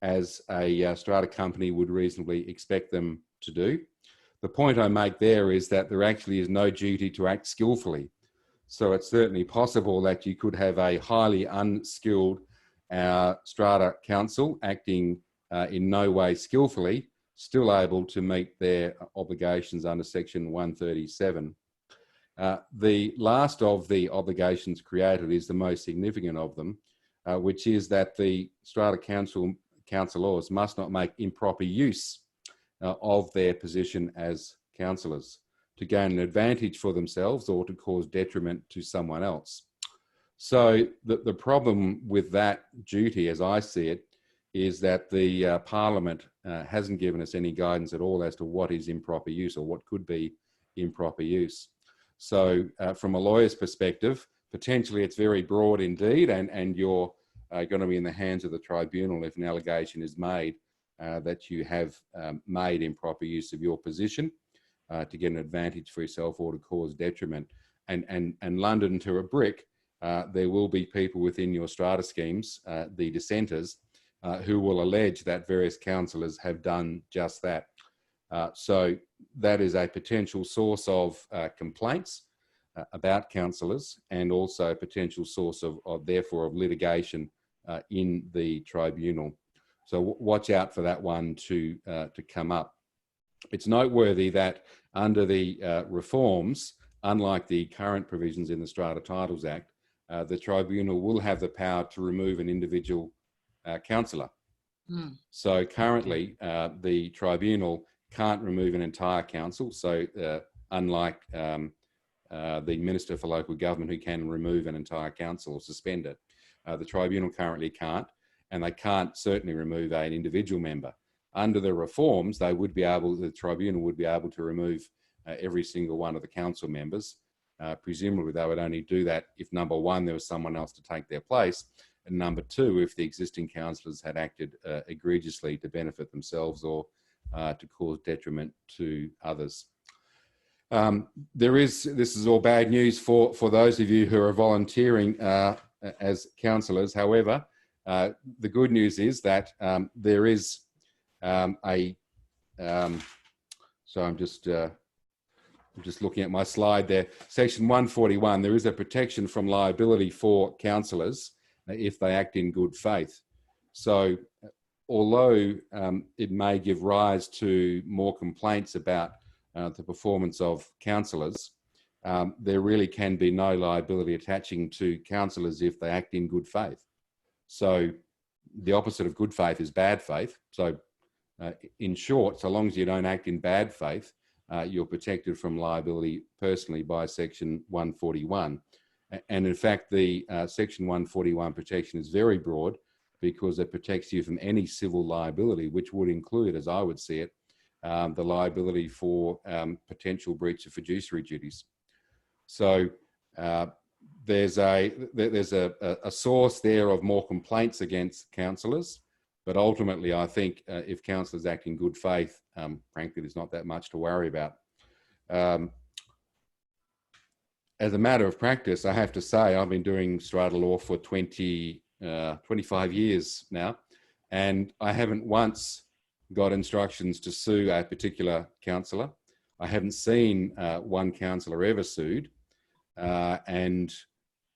as a Strata Company would reasonably expect them to do. The point I make there is that there actually is no duty to act skillfully. So it's certainly possible that you could have a highly unskilled Strata Council acting in no way skillfully, still able to meet their obligations under section 137. The last of the obligations created is the most significant of them, which is that the Strata councillors must not make improper use of their position as councillors to gain an advantage for themselves or to cause detriment to someone else. So the problem with that duty, as I see it, is that the Parliament hasn't given us any guidance at all as to what is improper use or what could be improper use. So from a lawyer's perspective, potentially it's very broad indeed, and you're going to be in the hands of the tribunal if an allegation is made that you have made improper use of your position to get an advantage for yourself or to cause detriment. And London to a brick, there will be people within your strata schemes, the dissenters, who will allege that various councillors have done just that. So that is a potential source of complaints about councillors, and also a potential source of therefore of litigation in the tribunal. So watch out for that one to come up. It's noteworthy that under the reforms, unlike the current provisions in the Strata Titles Act, the tribunal will have the power to remove an individual councillor. So currently, the tribunal can't remove an entire council. So unlike the Minister for Local Government, who can remove an entire council or suspend it, the tribunal currently can't, and they can't certainly remove an individual member. Under the reforms, they would be able, the tribunal would be able to remove every single one of the council members. Presumably, they would only do that if, number one, there was someone else to take their place, and number two, if the existing councillors had acted egregiously to benefit themselves or to cause detriment to others. This is all bad news for those of you who are volunteering as councillors. However, the good news is that there is so I'm just looking at my slide there. Section 141, there is a protection from liability for councillors if they act in good faith. So although it may give rise to more complaints about the performance of councillors, there really can be no liability attaching to councillors if they act in good faith. So the opposite of good faith is bad faith. So in short, so long as you don't act in bad faith, you're protected from liability personally by Section 141. And in fact, the Section 141 protection is very broad because it protects you from any civil liability, which would include, as I would see it, the liability for potential breach of fiduciary duties. So there's a source there of more complaints against councillors, but ultimately I think if councillors act in good faith, frankly, there's not that much to worry about. As a matter of practice, I have to say I've been doing strata law for 25 years now, and I haven't once got instructions to sue a particular councillor. I haven't seen one councillor ever sued, and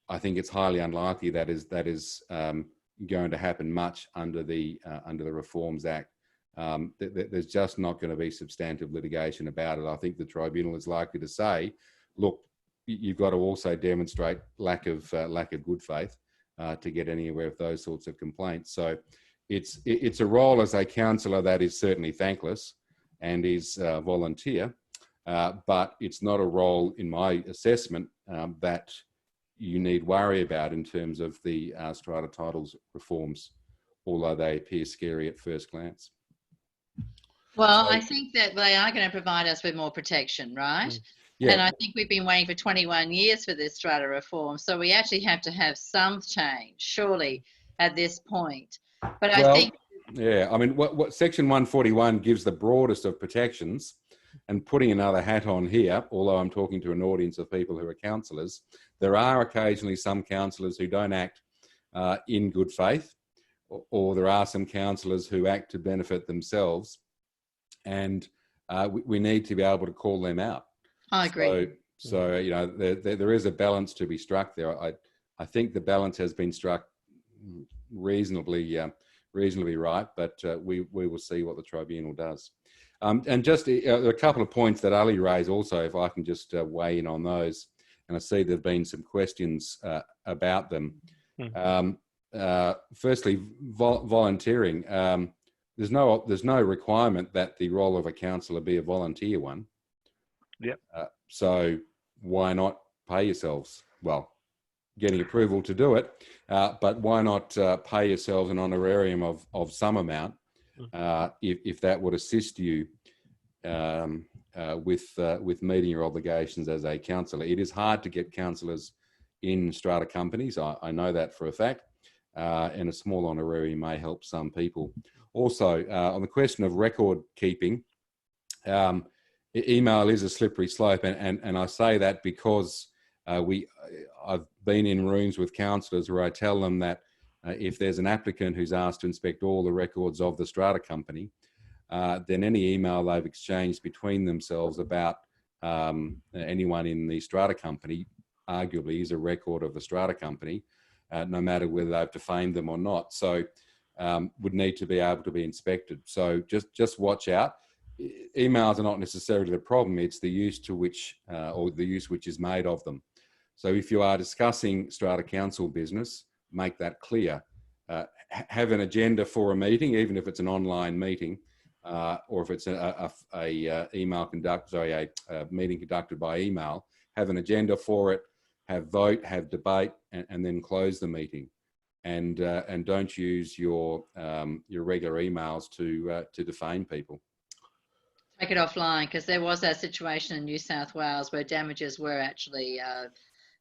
I think it's highly unlikely that is going to happen much under the Reforms Act. There's just not going to be substantive litigation about it. I think the tribunal is likely to say, look, you've got to also demonstrate lack of good faith to get anywhere with those sorts of complaints. So it's a role as a councillor that is certainly thankless and is volunteer, but it's not a role, in my assessment, that you need worry about in terms of the strata titles reforms, although they appear scary at first glance. Well, I think that they are going to provide us with more protection, right? Yeah. And I think we've been waiting for 21 years for this strata reform. So we actually have to have some change, surely, at this point. But I think... Yeah, I mean, what Section 141 gives the broadest of protections, and putting another hat on here, although I'm talking to an audience of people who are councillors, there are occasionally some councillors who don't act in good faith, or there are some councillors who act to benefit themselves, and we need to be able to call them out. I agree. So you know, there is a balance to be struck there. I think the balance has been struck reasonably right, but we will see what the tribunal does. And just a couple of points that Ali raised also, if I can just weigh in on those. And I see there have been some questions about them. Firstly, volunteering. There's no requirement that the role of a counsellor be a volunteer one. Yep. So why not pay yourselves? Well, getting approval to do it, but why not pay yourselves an honorarium of some amount if that would assist you with meeting your obligations as a counsellor. It is hard to get counsellors in strata companies. I know that for a fact, and a small honorarium may help some people. Also, on the question of record keeping, email is a slippery slope, and I say that because I've been in rooms with counsellors where I tell them that if there's an applicant who's asked to inspect all the records of the strata company, then any email they've exchanged between themselves about anyone in the strata company arguably is a record of the strata company, no matter whether they've defamed them or not. So would need to be able to be inspected. So just watch out. Emails are not necessarily the problem, it's the use to which, or the use which is made of them. So if you are discussing strata council business, make that clear. Have an agenda for a meeting, even if it's an online meeting, or if it's a meeting conducted by email. Have an agenda for it, have vote, have debate, and then close the meeting. And don't use your regular emails to defame people. Take it offline, because there was that situation in New South Wales where damages were actually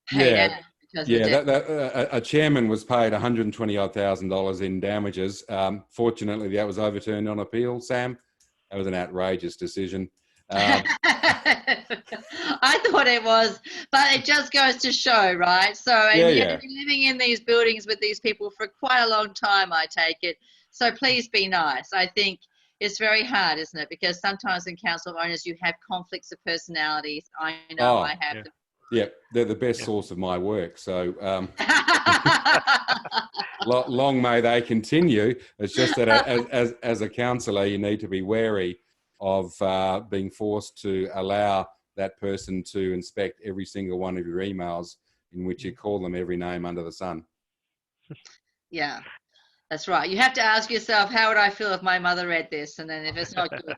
paid out. A chairman was paid $120,000 in damages. Fortunately, that was overturned on appeal, Sam. That was an outrageous decision. I thought it was, but it just goes to show, right? So you've been living in these buildings with these people for quite a long time, I take it. So please be nice. I think it's very hard, isn't it? Because sometimes in council owners, you have conflicts of personalities. I know I have them. Yeah, they're the best source of my work. So long may they continue. It's just that as a counsellor, you need to be wary of being forced to allow that person to inspect every single one of your emails in which you call them every name under the sun. Yeah, that's right. You have to ask yourself, how would I feel if my mother read this? And then if it's not good,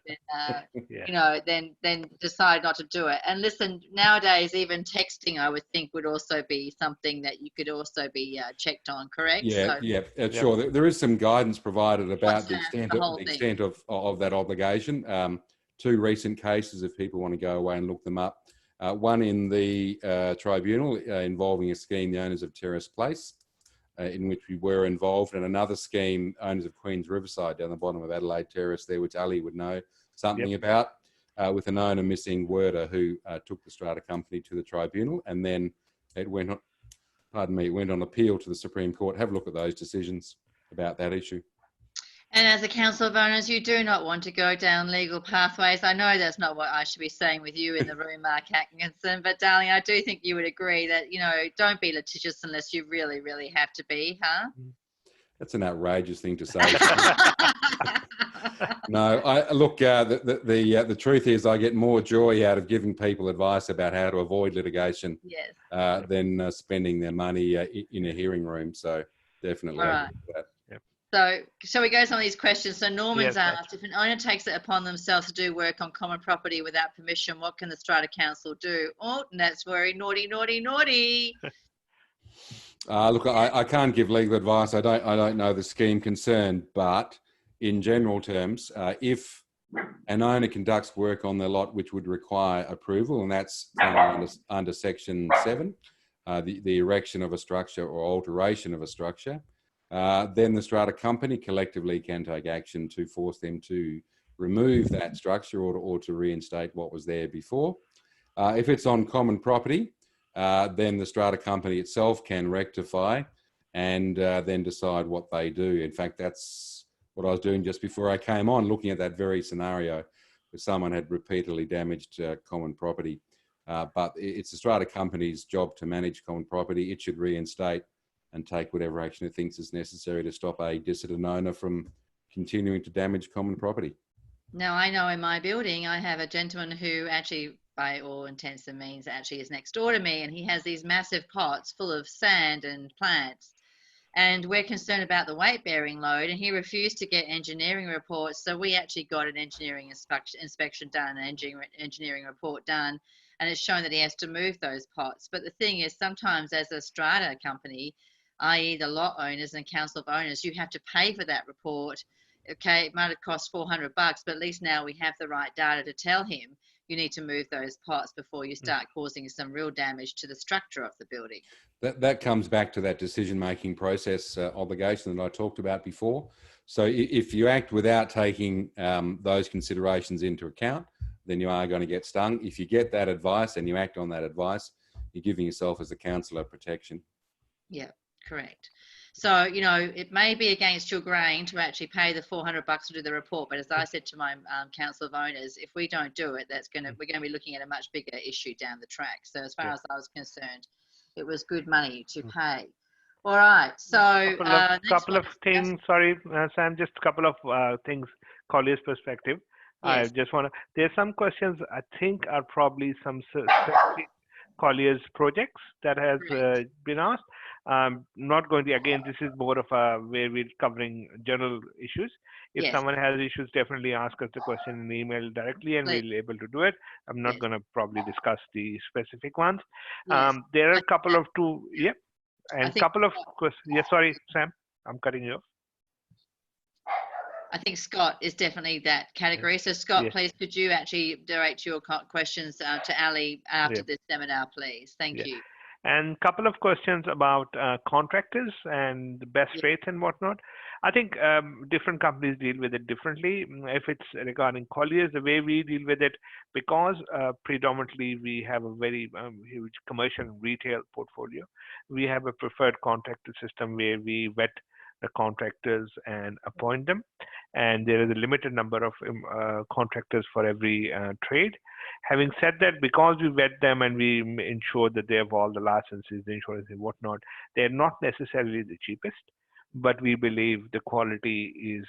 then then decide not to do it. And listen, nowadays, even texting, I would think, would also be something that you could also be checked on, correct? Sure. There is some guidance provided about the extent of that obligation. Two recent cases, if people want to go away and look them up. One in the tribunal involving a scheme, the owners of Terrace Place, in which we were involved, and another scheme, owners of Queen's Riverside down the bottom of Adelaide Terrace there, which Ali would know something about, with an owner missing Werder who took the strata company to the tribunal, and then it went on appeal to the Supreme Court. Have a look at those decisions about that issue. And as a council of owners, you do not want to go down legal pathways. I know that's not what I should be saying with you in the room, Mark Atkinson, but darling, I do think you would agree that, don't be litigious unless you really, really have to be, huh? That's an outrageous thing to say. No, the truth is I get more joy out of giving people advice about how to avoid litigation than spending their money in a hearing room. So definitely. All right. So shall we go some of these questions? So Norman's asked, if an owner takes it upon themselves to do work on common property without permission, what can the Strata Council do? Oh, that's very naughty, naughty, naughty. Look, I can't give legal advice. I don't know the scheme concerned, but in general terms, if an owner conducts work on their lot which would require approval, and that's under Section 7, the erection of a structure or alteration of a structure, then the strata company collectively can take action to force them to remove that structure or to reinstate what was there before. If it's on common property, then the strata company itself can rectify and then decide what they do. In fact, that's what I was doing just before I came on, looking at that very scenario where someone had repeatedly damaged common property. But it's the strata company's job to manage common property. It should reinstate and take whatever action it thinks is necessary to stop a dissident owner from continuing to damage common property. Now, I know in my building, I have a gentleman who actually, by all intents and means, actually is next door to me, and he has these massive pots full of sand and plants. And we're concerned about the weight bearing load, and he refused to get engineering reports. So we actually got an engineering inspection done, an engineering report done, and it's shown that he has to move those pots. But the thing is, sometimes as a strata company, i.e. the lot owners and council of owners, you have to pay for that report. Okay, it might have cost $400, but at least now we have the right data to tell him you need to move those pots before you start causing some real damage to the structure of the building. That comes back to that decision-making process obligation that I talked about before. So if you act without taking those considerations into account, then you are going to get stung. If you get that advice and you act on that advice, you're giving yourself as a councillor protection. Yeah, correct. So, you know, it may be against your grain to actually pay the $400 to do the report, but as I said to my council of owners, if we don't do it, we're going to be looking at a much bigger issue down the track. So as far as I was concerned, it was good money to pay. All right. So couple of things. Sorry, Sam. Just a couple of things. Colliers' perspective. Yes. I just want to. There's some questions I think are probably some specific Colliers projects that has been asked. Not going to, again, this is more of a where we're covering general issues. If Yes. someone has issues, definitely ask us the question in email directly and Please. we'll be able to do it. I'm not Yes. going to probably discuss the specific ones. Yes. There are a couple of and I think couple of questions. Yeah, sorry, Sam, I'm cutting you off. I think Scott is definitely that category. So Scott, Yeah. please, could you actually direct your questions to Ali after this seminar, please? Thank you. And a couple of questions about contractors and the best rates and whatnot. I think different companies deal with it differently. If it's regarding Colliers, the way we deal with it, because predominantly we have a very huge commercial and retail portfolio, we have a preferred contractor system where we vet the contractors and appoint them. And there is a limited number of contractors for every trade. Having said that, because we vet them and we ensure that they have all the licenses, the insurance and whatnot, they're not necessarily the cheapest, but we believe the quality is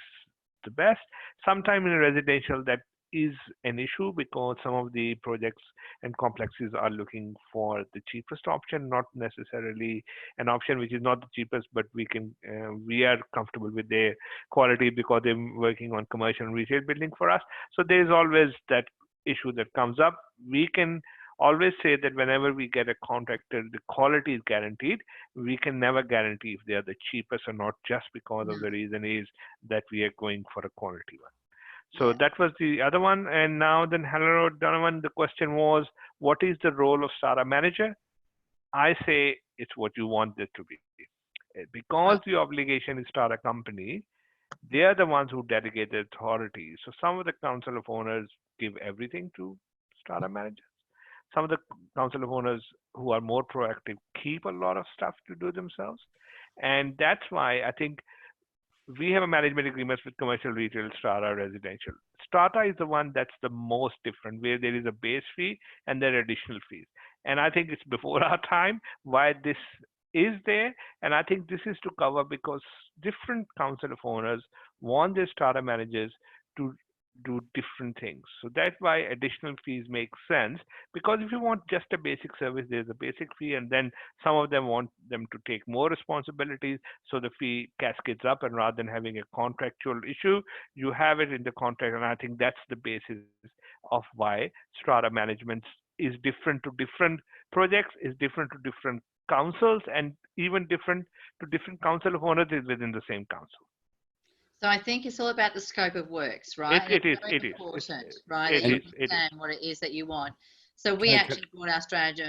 the best. Sometimes in residential, that is an issue because some of the projects and complexes are looking for the cheapest option, not necessarily an option which is not the cheapest, but we are comfortable with their quality because they're working on commercial and retail building for us. So there's always that issue that comes up. We can always say that whenever we get a contractor, the quality is guaranteed. We can never guarantee if they are the cheapest or not, just because of the reason is that we are going for a quality one. So that was the other one. And now then, hello, Donovan, the question was, what is the role of Strata manager? I say it's what you want it to be. Because the obligation is Strata company, they are the ones who delegate the authority. So some of the council of owners give everything to Strata managers. Some of the council of owners who are more proactive keep a lot of stuff to do themselves. And that's why I think we have a management agreement with commercial, retail, Strata, residential. Strata is the one that's the most different, where there is a base fee and there are additional fees. And I think it's before our time why this is there. And I think this is to cover because different council of owners want their Strata managers to do different things. So that's why additional fees make sense, because if you want just a basic service, there's a basic fee, and then some of them want them to take more responsibilities, so the fee cascades up, and rather than having a contractual issue, you have it in the contract. And I think that's the basis of why Strata management is different to different projects, is different to different councils, and even different to different council of owners within the same council. So I think it's all about the scope of works, right? It is. Important, right? That you understand what it is that you want. So we actually brought our strategy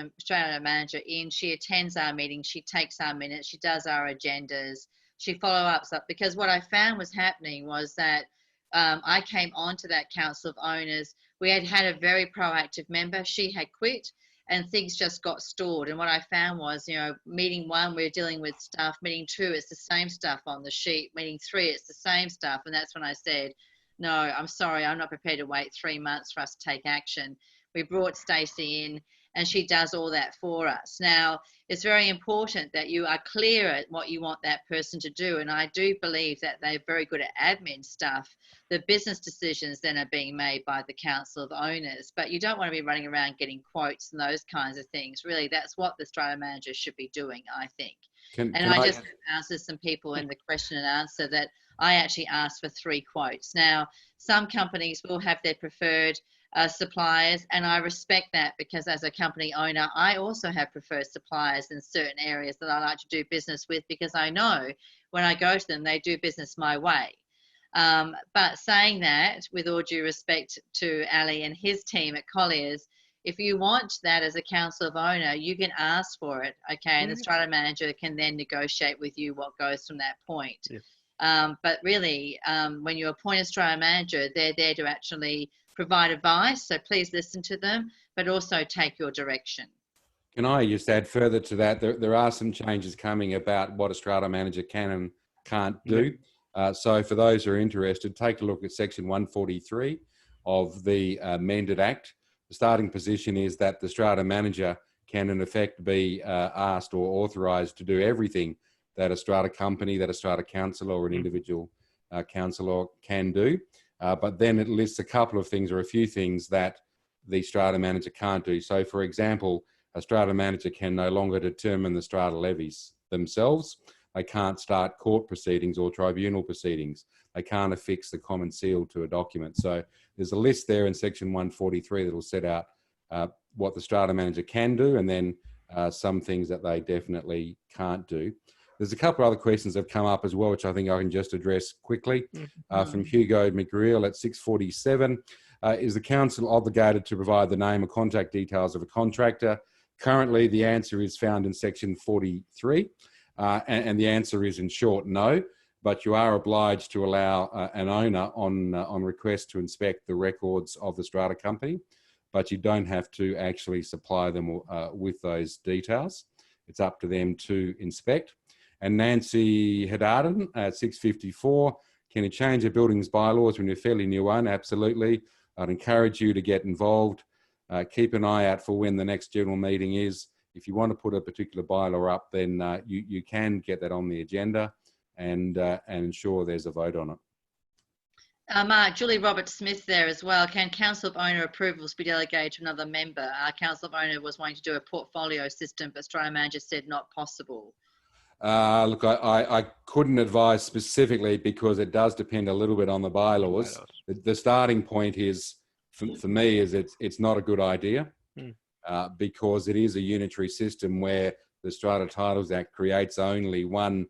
manager in. She attends our meetings. She takes our minutes. She does our agendas. She follow-ups up, because what I found was happening was that I came onto that council of owners. We had a very proactive member. She had quit, and things just got stored. And what I found was, you know, meeting 1, we're dealing with stuff. Meeting 2, it's the same stuff on the sheet. Meeting 3, it's the same stuff. And that's when I said, no, I'm sorry, I'm not prepared to wait 3 months for us to take action. We brought Stacey in, and she does all that for us. Now, it's very important that you are clear at what you want that person to do, and I do believe that they're very good at admin stuff. The business decisions then are being made by the Council of Owners, but you don't want to be running around getting quotes and those kinds of things. Really, that's what the Strata manager should be doing, I think. I just answered some people in the question and answer that I actually asked for 3 quotes. Now, some companies will have their preferred suppliers, and I respect that, because as a company owner, I also have preferred suppliers in certain areas that I like to do business with, because I know when I go to them, they do business my way. But saying that, with all due respect to Ali and his team at Colliers, if you want that as a council of owner, you can ask for it, okay? And the Strata manager can then negotiate with you what goes from that point. Yeah. But really, when you appoint a Strata manager, they're there to actually provide advice, so please listen to them, but also take your direction. Can I just add further to that? There are some changes coming about what a Strata manager can and can't do. So for those who are interested, take a look at section 143 of the amended Act. The starting position is that the Strata manager can in effect be asked or authorised to do everything that a Strata company, that a Strata councillor or an individual councillor can do. But then it lists a couple of things or a few things that the Strata manager can't do. So for example, a Strata manager can no longer determine the Strata levies themselves. They can't start court proceedings or tribunal proceedings. They can't affix the common seal to a document. So there's a list there in section 143 that will set out what the Strata manager can do, and then some things that they definitely can't do. There's a couple of other questions that have come up as well, which I think I can just address quickly. From Hugo McGreal at 647. Is the council obligated to provide the name and contact details of a contractor? Currently, the answer is found in section 43. And the answer is, in short, no. But you are obliged to allow an owner on request to inspect the records of the Strata company, but you don't have to actually supply them with those details. It's up to them to inspect. And Nancy Hadarden at 654, can you change a building's bylaws when you're a fairly new one? Absolutely. I'd encourage you to get involved. Keep an eye out for when the next general meeting is. If you want to put a particular bylaw up, then you can get that on the agenda and ensure there's a vote on it. Mark, Julie Roberts-Smith there as well. Can Council of Owner approvals be delegated to another member? Council of Owner was wanting to do a portfolio system, but Strata manager said not possible. Look, I couldn't advise specifically because it does depend a little bit on the bylaws. The starting point is, for me, is it's not a good idea. Because it is a unitary system where the Strata Titles Act creates only one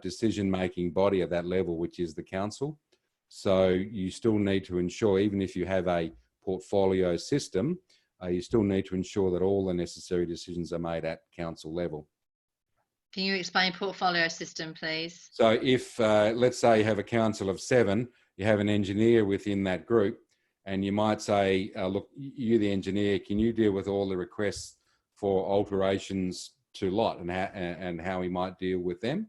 decision-making body at that level, which is the council. So you still need to ensure, even if you have a portfolio system, you still need to ensure that all the necessary decisions are made at council level. Can you explain portfolio system, please? So if, let's say you have a council of 7, you have an engineer within that group, and you might say, look, you the engineer, can you deal with all the requests for alterations to lot and how we might deal with them?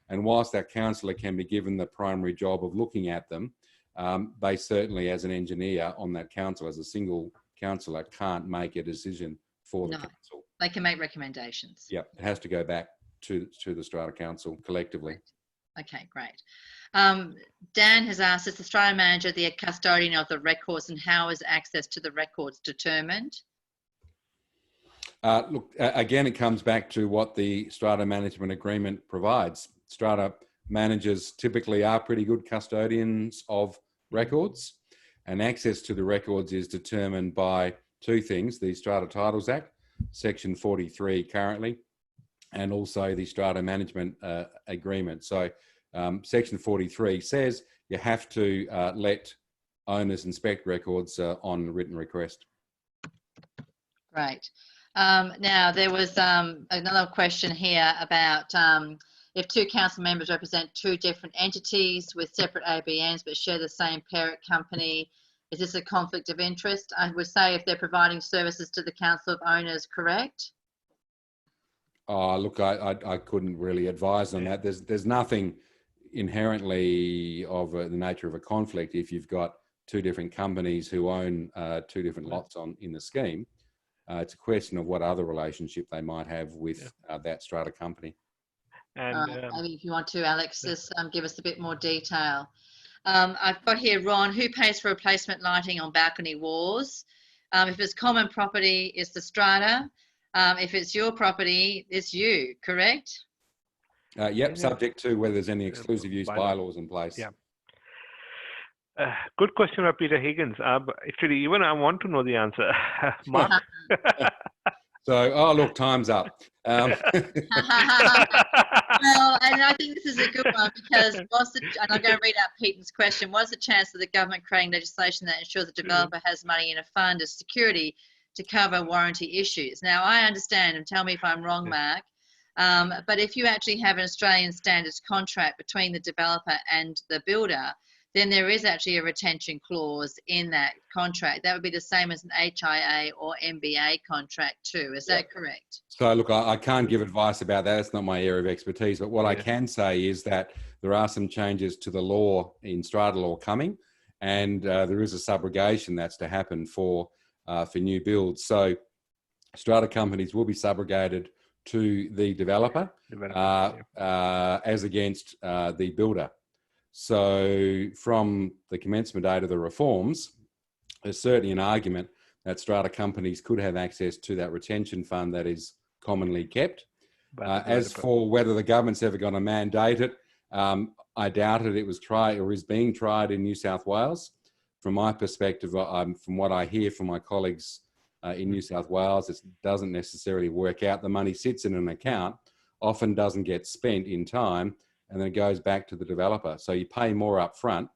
And whilst that councillor can be given the primary job of looking at them, they certainly, as an engineer on that council, as a single councillor, can't make a decision for the council. They can make recommendations. Yep, it has to go back to the Strata Council collectively. Okay, great. Dan has asked, is the Strata manager the custodian of the records, and how is access to the records determined? Look, again, it comes back to what the Strata Management Agreement provides. Strata managers typically are pretty good custodians of records, and access to the records is determined by 2 things: the Strata Titles Act, section 43 currently, and also the Strata Management Agreement. So section 43 says you have to let owners inspect records on written request. Right. Now, there was another question here about if 2 council members represent 2 different entities with separate ABNs but share the same parent company, is this a conflict of interest? I would say if they're providing services to the Council of Owners, correct? Oh, look, I couldn't really advise on that. There's nothing inherently of the nature of a conflict if you've got 2 different companies who own 2 different lots in the scheme. It's a question of what other relationship they might have with that strata company. And maybe if you want to, Alex, just give us a bit more detail. I've got here, Ron, who pays for replacement lighting on balcony walls? If it's common property, it's the strata. If it's your property, it's you, correct? Yep, subject to whether there's any exclusive use bylaws in place. Yeah. Good question by Peter Higgins. Actually, even I want to know the answer. Mark? So, look, time's up. Well, and I think this is a good one because and I'm going to read out Peter's question. What's the chance of the government creating legislation that ensures the developer has money in a fund as security to cover warranty issues? Now, I understand, and tell me if I'm wrong, Mark, but if you actually have an Australian standards contract between the developer and the builder, then there is actually a retention clause in that contract. That would be the same as an HIA or MBA contract too. Is that correct? So look, I can't give advice about that. It's not my area of expertise. But what I can say is that there are some changes to the law in strata law coming, and there is a subrogation that's to happen for new builds. So strata companies will be subrogated to the developer as against the builder. So from the commencement date of the reforms, there's certainly an argument that strata companies could have access to that retention fund that is commonly kept. As for whether the government's ever going to mandate it, I doubt it. It was tried or is being tried in New South Wales. From my perspective, from what I hear from my colleagues in New South Wales, it doesn't necessarily work out. The money sits in an account, often doesn't get spent in time, and then it goes back to the developer. So you pay more up front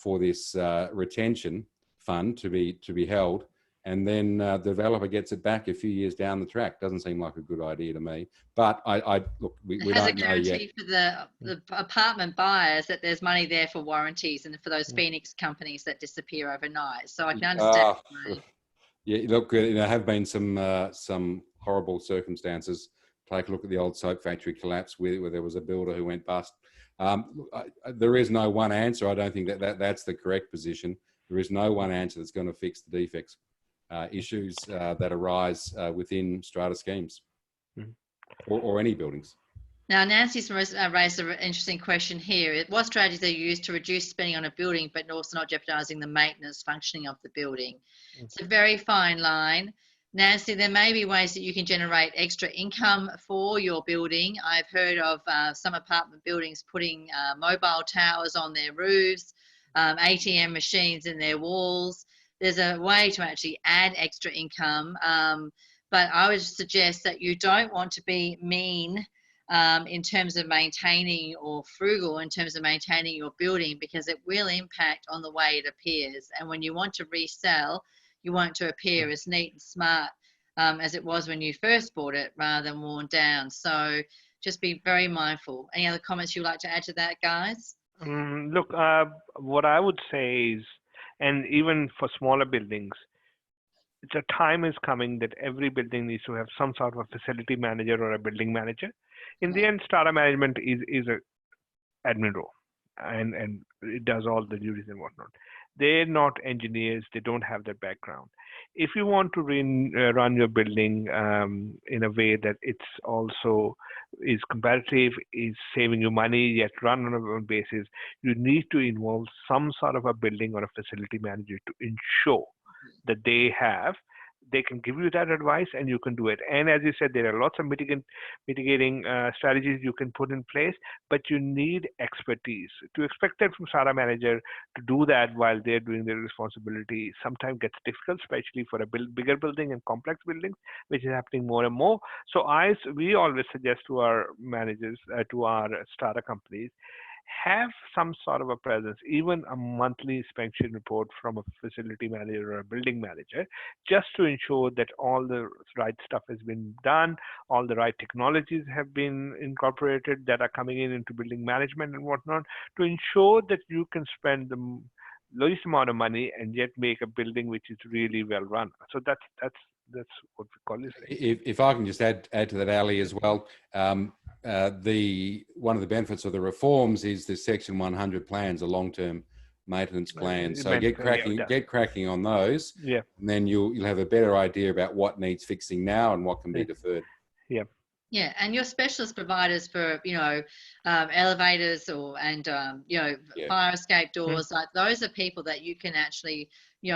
for this retention fund to be held, and then the developer gets it back a few years down the track. Doesn't seem like a good idea to me. But look, we don't know yet. Has a guarantee for the apartment buyers that there's money there for warranties and for those Phoenix companies that disappear overnight. So I can understand. Yeah, look, there have been some horrible circumstances. Take a look at the old soap factory collapse where there was a builder who went bust. There is no one answer. I don't think that's the correct position. There is no one answer that's going to fix the defects issues that arise within strata schemes or any buildings. Now, Nancy's raised an interesting question here. What strategies are used to reduce spending on a building but also not jeopardising the maintenance functioning of the building? It's a very fine line. Nancy, there may be ways that you can generate extra income for your building. I've heard of some apartment buildings putting mobile towers on their roofs, ATM machines in their walls. There's a way to actually add extra income, but I would suggest that you don't want to be mean in terms of maintaining or frugal in terms of maintaining your building, because it will impact on the way it appears. And when you want to resell, you want to appear as neat and smart as it was when you first bought it rather than worn down. So just be very mindful. Any other comments you'd like to add to that, guys? Look, what I would say is, and even for smaller buildings, the time is coming that every building needs to have some sort of a facility manager or a building manager. In the end, strata management is a admin role, and it does all the duties and whatnot. They're not engineers. They don't have that background. If you want to run your building in a way that it's also is competitive, is saving you money, yet run on a own basis, you need to involve some sort of a building or a facility manager to ensure that they can give you that advice and you can do it. And as you said, there are lots of mitigating strategies you can put in place, but you need expertise. To expect that from strata manager to do that while they're doing their responsibility sometimes gets difficult, especially for a bigger building and complex buildings, which is happening more and more. So we always suggest to our managers, to our strata companies, have some sort of a presence, even a monthly inspection report from a facility manager or a building manager, just to ensure that all the right stuff has been done, all the right technologies have been incorporated that are coming into building management and whatnot, to ensure that you can spend the least amount of money and yet make a building which is really well run. So that's what we call it. If I can just add to that, Ali, as well. One of the benefits of the reforms is the Section 100 plans, the long-term maintenance plans. So Maintenance, get cracking on those. Yeah. And then you'll have a better idea about what needs fixing now and what can be deferred. Yeah. Yeah, and your specialist providers for, elevators and fire escape doors, like those are people that you can actually,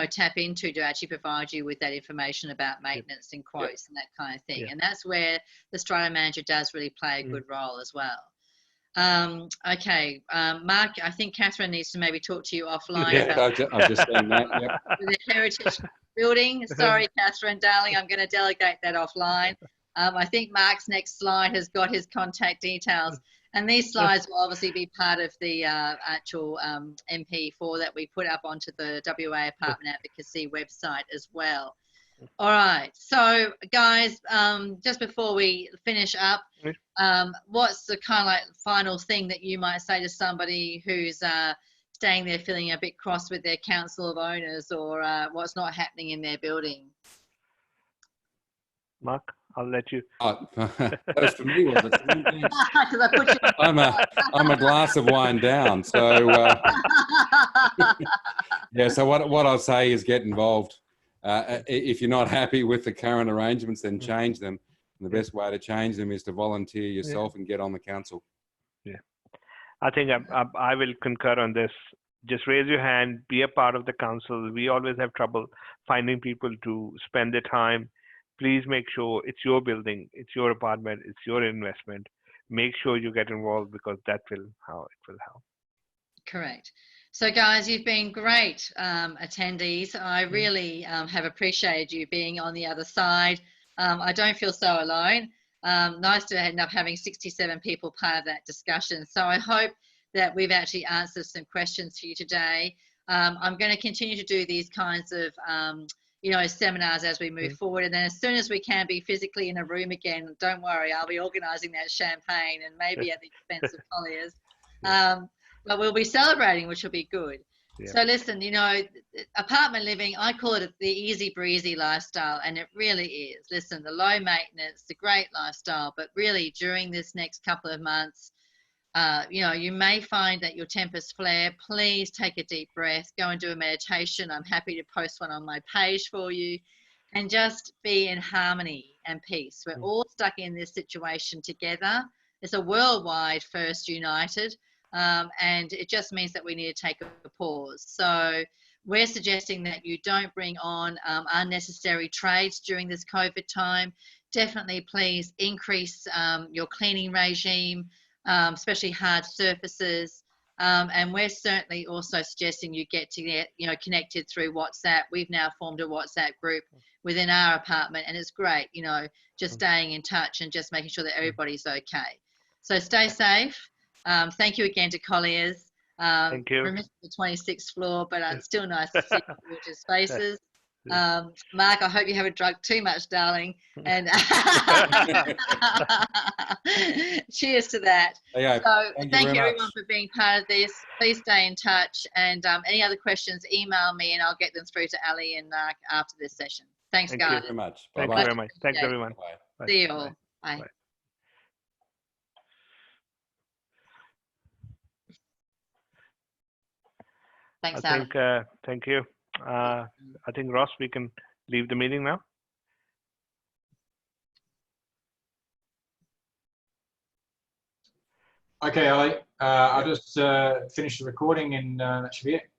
tap into to actually provide you with that information about maintenance and quotes and that kind of thing. And that's where the Strata manager does really play a good role as well. Okay, Mark, I think Catherine needs to maybe talk to you offline about I've just seen that. Yep. the heritage building. Sorry, Catherine, darling, I'm going to delegate that offline. I think Mark's next slide has got his contact details, and these slides will obviously be part of the actual MP4 that we put up onto the WAAA Apartment Advocacy website as well. All right, so guys, just before we finish up, what's the kind of like final thing that you might say to somebody who's staying there feeling a bit cross with their council of owners, or what's not happening in their building? Mark, I'll let you. That was for me, was it? Because I put you I'm a glass of wine down. So yeah. So what I'll say is get involved. If you're not happy with the current arrangements, then change them. And the best way to change them is to volunteer yourself and get on the council. Yeah, I think I will concur on this. Just raise your hand, be a part of the council. We always have trouble finding people to spend their time. Please make sure it's your building, it's your apartment, it's your investment. Make sure you get involved, because that will how it will help. Correct. So guys, you've been great attendees. I really have appreciated you being on the other side. I don't feel so alone. Nice to end up having 67 people part of that discussion. So I hope that we've actually answered some questions for you today. I'm going to continue to do these kinds of seminars as we move forward, and then as soon as we can be physically in a room again, don't worry, I'll be organising that champagne, and maybe at the expense of Colliers. But we'll be celebrating, which will be good. Yeah. So listen, apartment living, I call it the easy breezy lifestyle, and it really is. Listen, the low maintenance, the great lifestyle, but really during this next couple of months, you may find that your tempers flare. Please take a deep breath, go and do a meditation. I'm happy to post one on my page for you, and just be in harmony and peace. We're all stuck in this situation together. It's a worldwide first united. And it just means that we need to take a pause. So we're suggesting that you don't bring on unnecessary trades during this COVID time. Definitely please increase your cleaning regime, especially hard surfaces. And we're certainly also suggesting you get connected through WhatsApp. We've now formed a WhatsApp group within our apartment, and it's great, just staying in touch and just making sure that everybody's okay. So stay safe. Thank you again to Colliers. Thank you. We're missing the 26th floor, but it's still nice to see gorgeous faces. Mark, I hope you haven't drunk too much, darling. And cheers to that. So thank you everyone for being part of this. Please stay in touch. And any other questions, email me and I'll get them through to Ali and Mark after this session. Thanks, guys. Thank you very much. Thank you very much. Thanks, everyone. Bye. See you all. Bye. Bye. Thanks, Ali. Thank you. I think, Ross, we can leave the meeting now. Okay, Ali. I'll just finish the recording and that should be it.